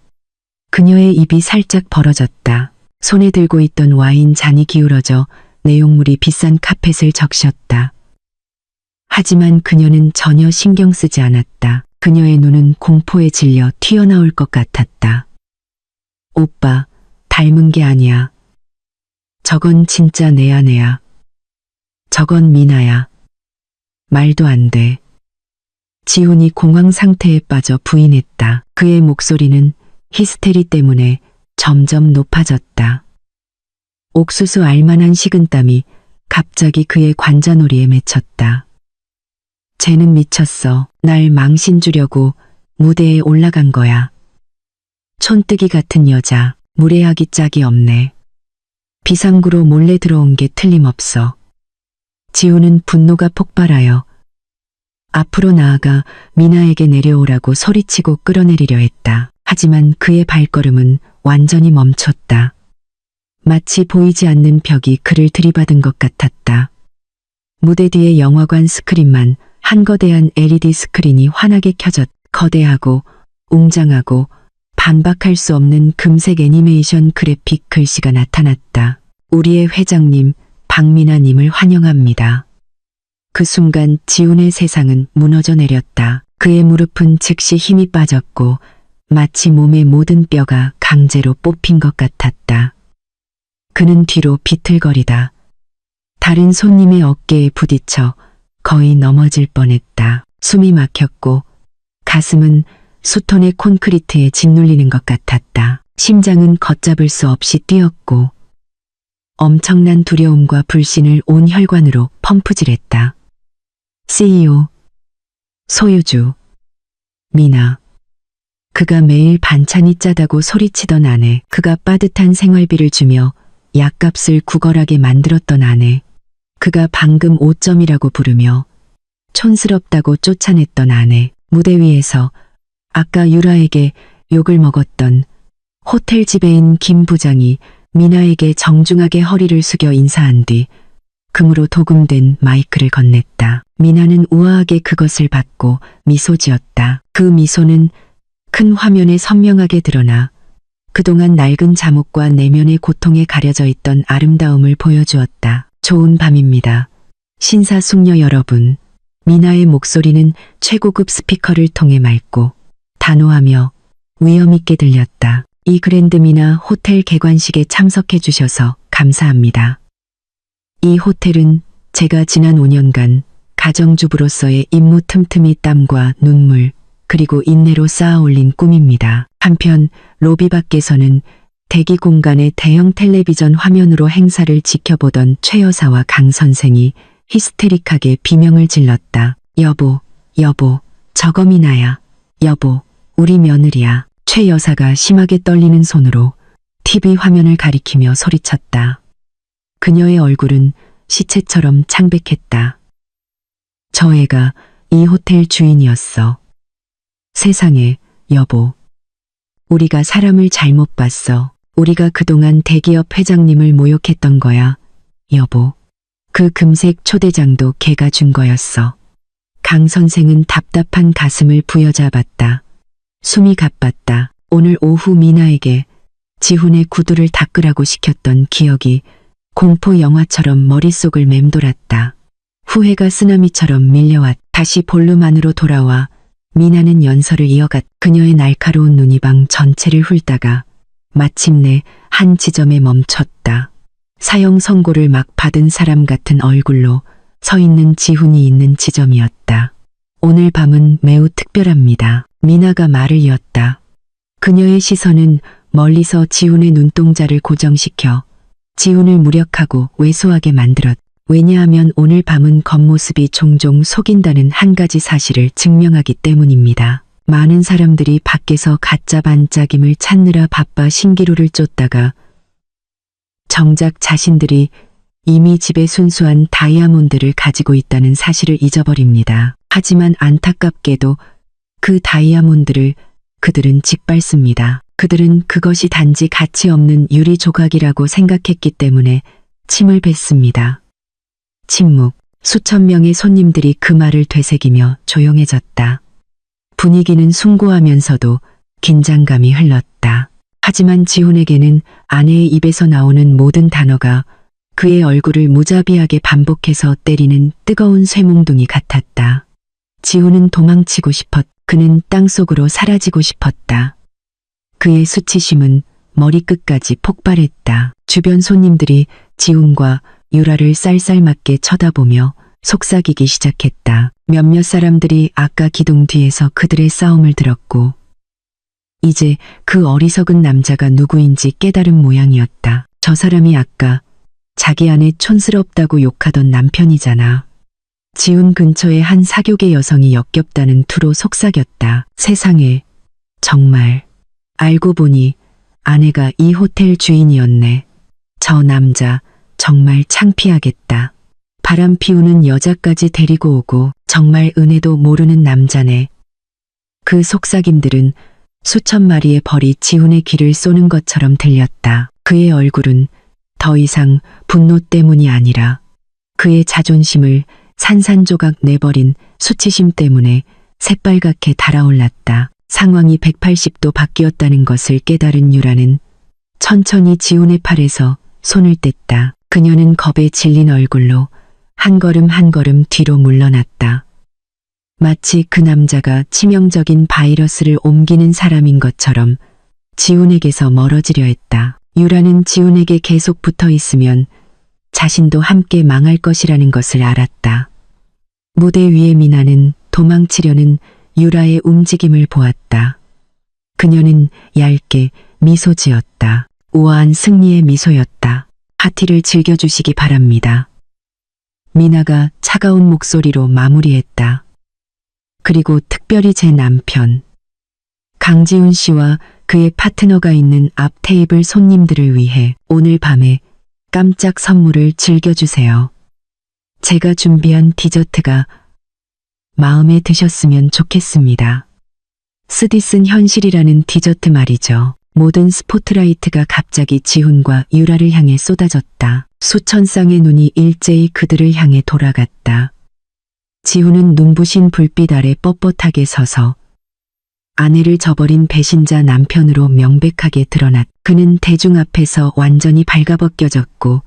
그녀의 입이 살짝 벌어졌다. 손에 들고 있던 와인 잔이 기울어져 내용물이 비싼 카펫을 적셨다. 하지만 그녀는 전혀 신경 쓰지 않았다. 그녀의 눈은 공포에 질려 튀어나올 것 같았다. 오빠, 닮은 게 아니야. 저건 진짜 내 아내야. 저건 미나야. 말도 안 돼. 지훈이 공황 상태에 빠져 부인했다. 그의 목소리는 히스테리 때문에 점점 높아졌다. 옥수수 알만한 식은땀이 갑자기 그의 관자놀이에 맺혔다. 쟤는 미쳤어. 날 망신 주려고 무대에 올라간 거야. 촌뜨기 같은 여자, 무례하기 짝이 없네. 비상구로 몰래 들어온 게 틀림없어. 지우는 분노가 폭발하여 앞으로 나아가 미나에게 내려오라고 소리치고 끌어내리려 했다. 하지만 그의 발걸음은 완전히 멈췄다. 마치 보이지 않는 벽이 그를 들이받은 것 같았다. 무대 뒤의 영화관 스크린만 한 거대한 LED 스크린이 환하게 켜졌. 거대하고 웅장하고 반박할 수 없는 금색 애니메이션 그래픽 글씨가 나타났다. 우리의 회장님, 박미나님을 환영합니다. 그 순간 지훈의 세상은 무너져 내렸다. 그의 무릎은 즉시 힘이 빠졌고 마치 몸의 모든 뼈가 강제로 뽑힌 것 같았다. 그는 뒤로 비틀거리다 다른 손님의 어깨에 부딪혀 거의 넘어질 뻔했다. 숨이 막혔고 가슴은 수톤의 콘크리트에 짓눌리는 것 같았다. 심장은 걷잡을 수 없이 뛰었고 엄청난 두려움과 불신을 온 혈관으로 펌프질했다. CEO, 소유주, 미나. 그가 매일 반찬이 짜다고 소리치던 아내, 그가 빠듯한 생활비를 주며 약값을 구걸하게 만들었던 아내, 그가 방금 5점이라고 부르며 촌스럽다고 쫓아냈던 아내, 무대 위에서 아까 유라에게 욕을 먹었던 호텔 지배인 김 부장이 미나에게 정중하게 허리를 숙여 인사한 뒤 금으로 도금된 마이크를 건넸다. 미나는 우아하게 그것을 받고 미소 지었다. 그 미소는 큰 화면에 선명하게 드러나 그동안 낡은 잠옷과 내면의 고통에 가려져 있던 아름다움을 보여주었다. 좋은 밤입니다. 신사숙녀 여러분. 미나의 목소리는 최고급 스피커를 통해 맑고 단호하며 위엄있게 들렸다. 이 그랜드 미나 호텔 개관식에 참석해 주셔서 감사합니다. 이 호텔은 제가 지난 5년간 가정주부로서의 임무 틈틈이 땀과 눈물, 그리고 인내로 쌓아 올린 꿈입니다. 한편 로비 밖에서는 대기 공간의 대형 텔레비전 화면으로 행사를 지켜보던 최 여사와 강 선생이 히스테릭하게 비명을 질렀다. 여보, 여보, 저거 미나야. 여보, 우리 며느리야. 최 여사가 심하게 떨리는 손으로 TV 화면을 가리키며 소리쳤다. 그녀의 얼굴은 시체처럼 창백했다. 저 애가 이 호텔 주인이었어. 세상에, 여보. 우리가 사람을 잘못 봤어. 우리가 그동안 대기업 회장님을 모욕했던 거야. 여보. 그 금색 초대장도 걔가 준 거였어. 강 선생은 답답한 가슴을 부여잡았다. 숨이 가빴다. 오늘 오후 미나에게 지훈의 구두를 닦으라고 시켰던 기억이 공포 영화처럼 머릿속을 맴돌았다. 후회가 쓰나미처럼 밀려왔. 다시 볼룸 안으로 돌아와 미나는 연설을 이어갔. 그녀의 날카로운 눈이 방 전체를 훑다가 마침내 한 지점에 멈췄다. 사형 선고를 막 받은 사람 같은 얼굴로 서 있는 지훈이 있는 지점이었다. 오늘 밤은 매우 특별합니다. 미나가 말을 이었다. 그녀의 시선은 멀리서 지훈의 눈동자를 고정시켜 지훈을 무력하고 왜소하게 만들었다. 왜냐하면 오늘 밤은 겉모습이 종종 속인다는 한 가지 사실을 증명하기 때문입니다. 많은 사람들이 밖에서 가짜 반짝임을 찾느라 바빠 신기루를 쫓다가 정작 자신들이 이미 집에 순수한 다이아몬드를 가지고 있다는 사실을 잊어버립니다. 하지만 안타깝게도 그 다이아몬드를 그들은 짓밟습니다. 그들은 그것이 단지 가치 없는 유리 조각이라고 생각했기 때문에 침을 뱉습니다. 침묵. 수천 명의 손님들이 그 말을 되새기며 조용해졌다. 분위기는 숭고하면서도 긴장감이 흘렀다. 하지만 지훈에게는 아내의 입에서 나오는 모든 단어가 그의 얼굴을 무자비하게 반복해서 때리는 뜨거운 쇠몽둥이 같았다. 지훈은 도망치고 그는 땅속으로 사라지고 싶었다. 그의 수치심은 머리끝까지 폭발했다. 주변 손님들이 지훈과 유라를 쌀쌀맞게 쳐다보며 속삭이기 시작했다. 몇몇 사람들이 아까 기둥 뒤에서 그들의 싸움을 들었고 이제 그 어리석은 남자가 누구인지 깨달은 모양이었다. 저 사람이 아까 자기 아내 촌스럽다고 욕하던 남편이잖아. 지훈 근처에 한 사교계 여성이 역겹다는 투로 속삭였다. 세상에, 정말. 알고 보니 아내가 이 호텔 주인이었네. 저 남자 정말 창피하겠다. 바람 피우는 여자까지 데리고 오고 정말 은혜도 모르는 남자네. 그 속삭임들은 수천 마리의 벌이 지훈의 귀를 쏘는 것처럼 들렸다. 그의 얼굴은 더 이상 분노 때문이 아니라 그의 자존심을 산산조각 내버린 수치심 때문에 새빨갛게 달아올랐다. 상황이 180도 바뀌었다는 것을 깨달은 유라는 천천히 지훈의 팔에서 손을 뗐다. 그녀는 겁에 질린 얼굴로 한 걸음 한 걸음 뒤로 물러났다. 마치 그 남자가 치명적인 바이러스를 옮기는 사람인 것처럼 지훈에게서 멀어지려 했다. 유라는 지훈에게 계속 붙어 있으면 자신도 함께 망할 것이라는 것을 알았다. 무대 위의 미나는 도망치려는 유라의 움직임을 보았다. 그녀는 얇게 미소 지었다. 우아한 승리의 미소였다. 파티를 즐겨주시기 바랍니다. 미나가 차가운 목소리로 마무리했다. 그리고 특별히 제 남편 강지훈 씨와 그의 파트너가 있는 앞 테이블 손님들을 위해 오늘 밤에 깜짝 선물을 즐겨주세요. 제가 준비한 디저트가 마음에 드셨으면 좋겠습니다. 스디슨 현실이라는 디저트 말이죠. 모든 스포트라이트가 갑자기 지훈과 유라를 향해 쏟아졌다. 수천 쌍의 눈이 일제히 그들을 향해 돌아갔다. 지훈은 눈부신 불빛 아래 뻣뻣하게 서서 아내를 저버린 배신자 남편으로 명백하게 드러났다. 그는 대중 앞에서 완전히 발가벗겨졌고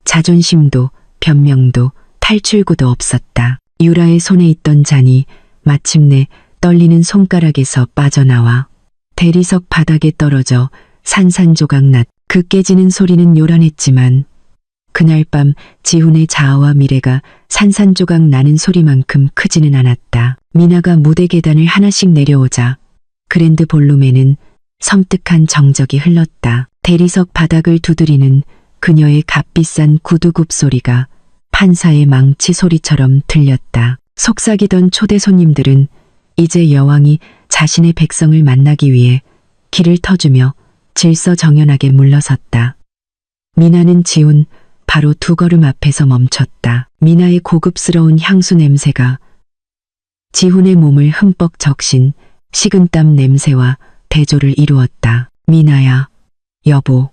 자존심도 변명도 탈출구도 없었다. 유라의 손에 있던 잔이 마침내 떨리는 손가락에서 빠져나와 대리석 바닥에 떨어져 산산조각 났. 그 깨지는 소리는 요란했지만 그날 밤 지훈의 자아와 미래가 산산조각 나는 소리만큼 크지는 않았다. 미나가 무대 계단을 하나씩 내려오자 그랜드 볼룸에는 섬뜩한 정적이 흘렀다. 대리석 바닥을 두드리는 그녀의 값비싼 구두굽 소리가 판사의 망치 소리처럼 들렸다. 속삭이던 초대 손님들은 이제 여왕이 자신의 백성을 만나기 위해 길을 터주며 질서정연하게 물러섰다. 미나는 지훈 바로 두 걸음 앞에서 멈췄다. 미나의 고급스러운 향수 냄새가 지훈의 몸을 흠뻑 적신 식은땀 냄새와 대조를 이루었다. 미나야, 여보.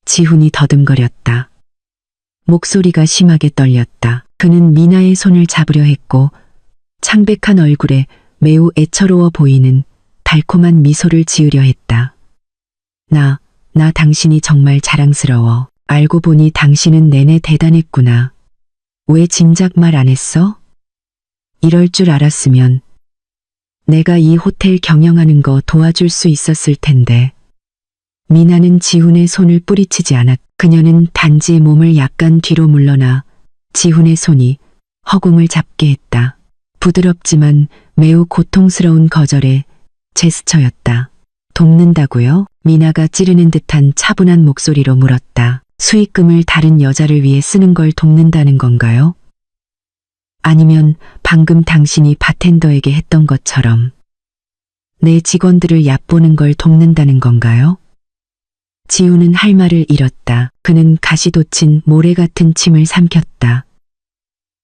지훈이 더듬거렸다. 목소리가 심하게 떨렸다. 그는 미나의 손을 잡으려 했고 창백한 얼굴에 매우 애처로워 보이는 달콤한 미소를 지으려 했다. 나 당신이 정말 자랑스러워. 알고 보니 당신은 내내 대단했구나. 왜 진작 말 안 했어? 이럴 줄 알았으면 내가 이 호텔 경영하는 거 도와줄 수 있었을 텐데. 미나는 지훈의 손을 뿌리치지 않았다. 그녀는 단지 몸을 약간 뒤로 물러나 지훈의 손이 허공을 잡게 했다. 부드럽지만 매우 고통스러운 거절의 제스처였다. 돕는다고요? 미나가 찌르는 듯한 차분한 목소리로 물었다. 수익금을 다른 여자를 위해 쓰는 걸 돕는다는 건가요? 아니면 방금 당신이 바텐더에게 했던 것처럼 내 직원들을 얕보는 걸 돕는다는 건가요? 지훈은 할 말을 잃었다. 그는 가시돋친 모래 같은 침을 삼켰다.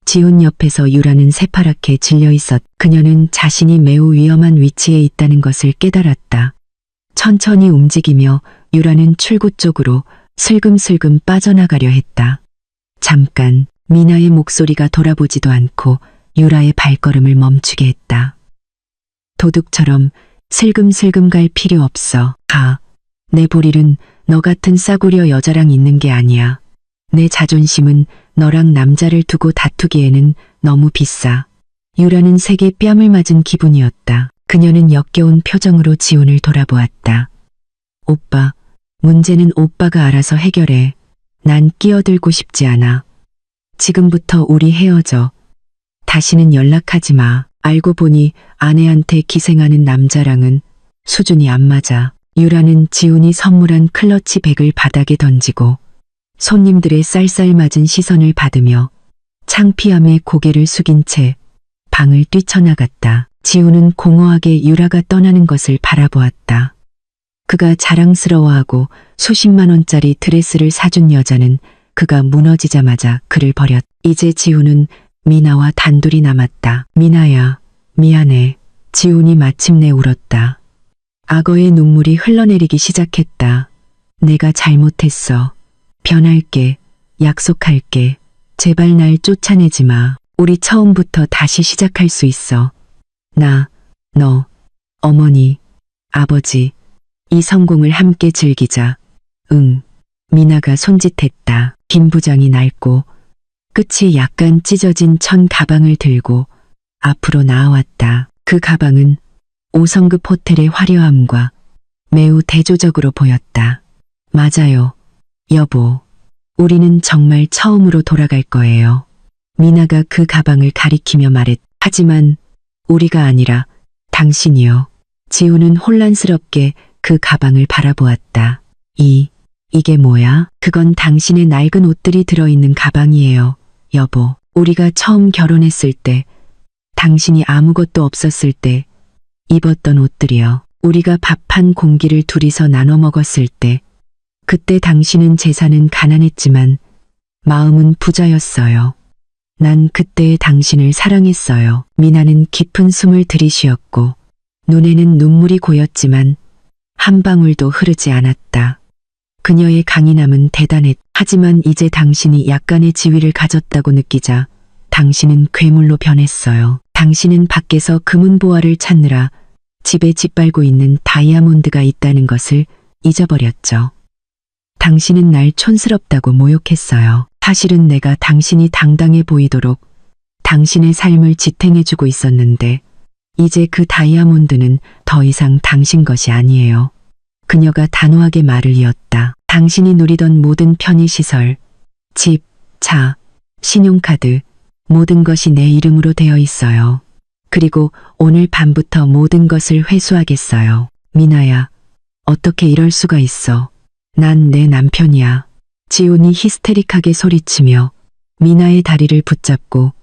지훈 옆에서 유라는 새파랗게 질려 있었. 그녀는 자신이 매우 위험한 위치에 있다는 것을 깨달았다. 천천히 움직이며 유라는 출구 쪽으로 슬금슬금 빠져나가려 했다. 잠깐 미나의 목소리가 돌아보지도 않고 유라의 발걸음을 멈추게 했다. 도둑처럼 슬금슬금 갈 필요 없어. 가. 내 볼일은 너 같은 싸구려 여자랑 있는 게 아니야. 내 자존심은 너랑 남자를 두고 다투기에는 너무 비싸. 유라는 세게 뺨을 맞은 기분이었다. 그녀는 역겨운 표정으로 지훈을 돌아보았다. 오빠, 문제는 오빠가 알아서 해결해. 난 끼어들고 싶지 않아. 지금부터 우리 헤어져. 다시는 연락하지 마. 알고 보니 아내한테 기생하는 남자랑은 수준이 안 맞아. 유라는 지훈이 선물한 클러치 백을 바닥에 던지고 손님들의 쌀쌀맞은 시선을 받으며 창피함에 고개를 숙인 채 방을 뛰쳐나갔다. 지훈은 공허하게 유라가 떠나는 것을 바라보았다. 그가 자랑스러워하고 수십만 원짜리 드레스를 사준 여자는 그가 무너지자마자 그를 버렸다. 이제 지훈은 미나와 단둘이 남았다. 미나야, 미안해. 지훈이 마침내 울었다. 악어의 눈물이 흘러내리기 시작했다. 내가 잘못했어. 변할게. 약속할게. 제발 날 쫓아내지 마. 우리 처음부터 다시 시작할 수 있어. 나, 너, 어머니, 아버지, 이 성공을 함께 즐기자. 응. 미나가 손짓했다. 김 부장이 낡고 끝이 약간 찢어진 천 가방을 들고 앞으로 나아왔다. 그 가방은 5성급 호텔의 화려함과 매우 대조적으로 보였다. 맞아요. 여보. 우리는 정말 처음으로 돌아갈 거예요. 미나가 그 가방을 가리키며 말했다. 하지만 우리가 아니라 당신이요. 지훈은 혼란스럽게 그 가방을 바라보았다. 이게 뭐야? 그건 당신의 낡은 옷들이 들어있는 가방이에요. 여보. 우리가 처음 결혼했을 때, 당신이 아무것도 없었을 때 입었던 옷들이요. 우리가 밥 한 공기를 둘이서 나눠 먹었을 때, 그때 당신은 재산은 가난했지만 마음은 부자였어요. 난 그때의 당신을 사랑했어요. 미나는 깊은 숨을 들이쉬었고 눈에는 눈물이 고였지만 한 방울도 흐르지 않았다. 그녀의 강인함은 대단했. 하지만 이제 당신이 약간의 지위를 가졌다고 느끼자 당신은 괴물로 변했어요. 당신은 밖에서 금은보화를 찾느라 집에 짓밟고 있는 다이아몬드가 있다는 것을 잊어버렸죠. 당신은 날 촌스럽다고 모욕했어요. 사실은 내가 당신이 당당해 보이도록 당신의 삶을 지탱해주고 있었는데 이제 그 다이아몬드는 더 이상 당신 것이 아니에요. 그녀가 단호하게 말을 이었다. 당신이 누리던 모든 편의시설, 집, 차, 신용카드, 모든 것이 내 이름으로 되어 있어요. 그리고 오늘 밤부터 모든 것을 회수하겠어요. 미나야, 어떻게 이럴 수가 있어. 난 내 남편이야. 지훈이 히스테릭하게 소리치며 미나의 다리를 붙잡고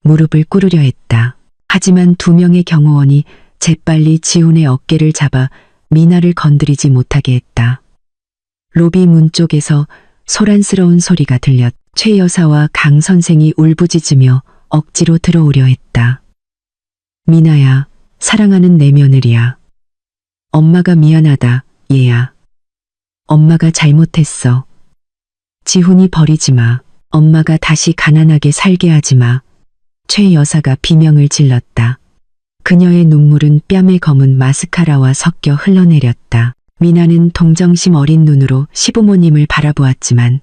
무릎을 꿇으려 했다. 하지만 두 명의 경호원이 재빨리 지훈의 어깨를 잡아 미나를 건드리지 못하게 했다. 로비 문 쪽에서 소란스러운 소리가 들렸. 최 여사와 강 선생이 울부짖으며 억지로 들어오려 했다. 미나야, 사랑하는 내 며느리야. 엄마가 미안하다, 얘야. 엄마가 잘못했어. 지훈이 버리지 마. 엄마가 다시 가난하게 살게 하지 마. 최 여사가 비명을 질렀다. 그녀의 눈물은 뺨에 검은 마스카라와 섞여 흘러내렸다. 미나는 동정심 어린 눈으로 시부모님을 바라보았지만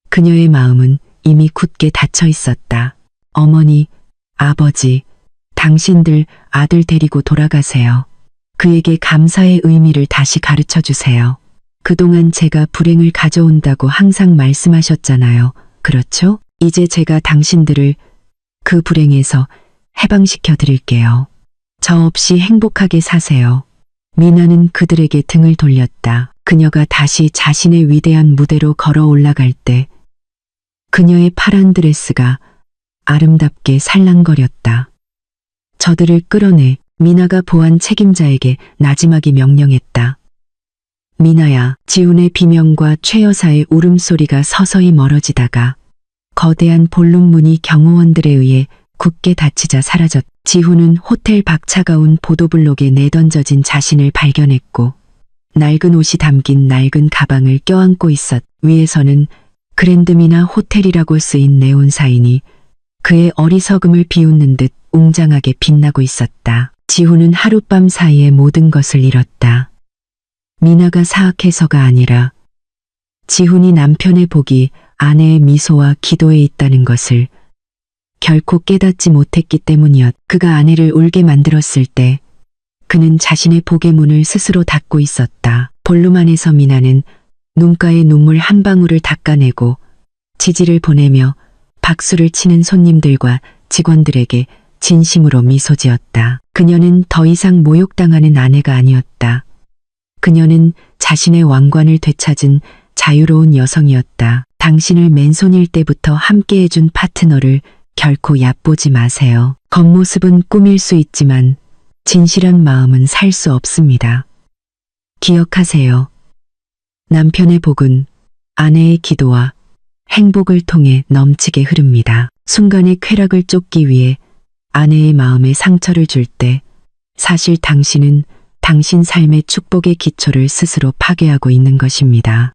그녀의 마음은 이미 굳게 닫혀 있었다. 어머니, 아버지, 당신들 아들 데리고 돌아가세요. 그에게 감사의 의미를 다시 가르쳐 주세요. 그동안 제가 불행을 가져온다고 항상 말씀하셨잖아요. 그렇죠? 이제 제가 당신들을 그 불행에서 해방시켜 드릴게요. 저 없이 행복하게 사세요. 미나는 그들에게 등을 돌렸다. 그녀가 다시 자신의 위대한 무대로 걸어 올라갈 때 그녀의 파란 드레스가 아름답게 살랑거렸다. 저들을 끌어내. 미나가 보안 책임자에게 나지막이 명령했다. 미나야, 지훈의 비명과 최 여사의 울음소리가 서서히 멀어지다가 거대한 볼륨문이 경호원들에 의해 굳게 닫히자 사라졌다. 지훈은 호텔 밖 차가운 보도블록에 내던져진 자신을 발견했고 낡은 옷이 담긴 낡은 가방을 껴안고 있었. 위에서는 그랜드미나 호텔이라고 쓰인 네온 사인이 그의 어리석음을 비웃는 듯 웅장하게 빛나고 있었다. 지훈은 하룻밤 사이에 모든 것을 잃었다. 미나가 사악해서가 아니라 지훈이 남편의 복이 아내의 미소와 기도에 있다는 것을 결코 깨닫지 못했기 때문이었. 그가 아내를 울게 만들었을 때 그는 자신의 복의 문을 스스로 닫고 있었다. 볼룸 안에서 미나는 눈가에 눈물 한 방울을 닦아내고 지지를 보내며 박수를 치는 손님들과 직원들에게 진심으로 미소 지었다. 그녀는 더 이상 모욕당하는 아내가 아니었다. 그녀는 자신의 왕관을 되찾은 자유로운 여성이었다. 당신을 맨손일 때부터 함께해준 파트너를 결코 얕보지 마세요. 겉모습은 꾸밀 수 있지만 진실한 마음은 살 수 없습니다. 기억하세요. 남편의 복은 아내의 기도와 행복을 통해 넘치게 흐릅니다. 순간의 쾌락을 쫓기 위해 아내의 마음에 상처를 줄 때 사실 당신은 당신 삶의 축복의 기초를 스스로 파괴하고 있는 것입니다.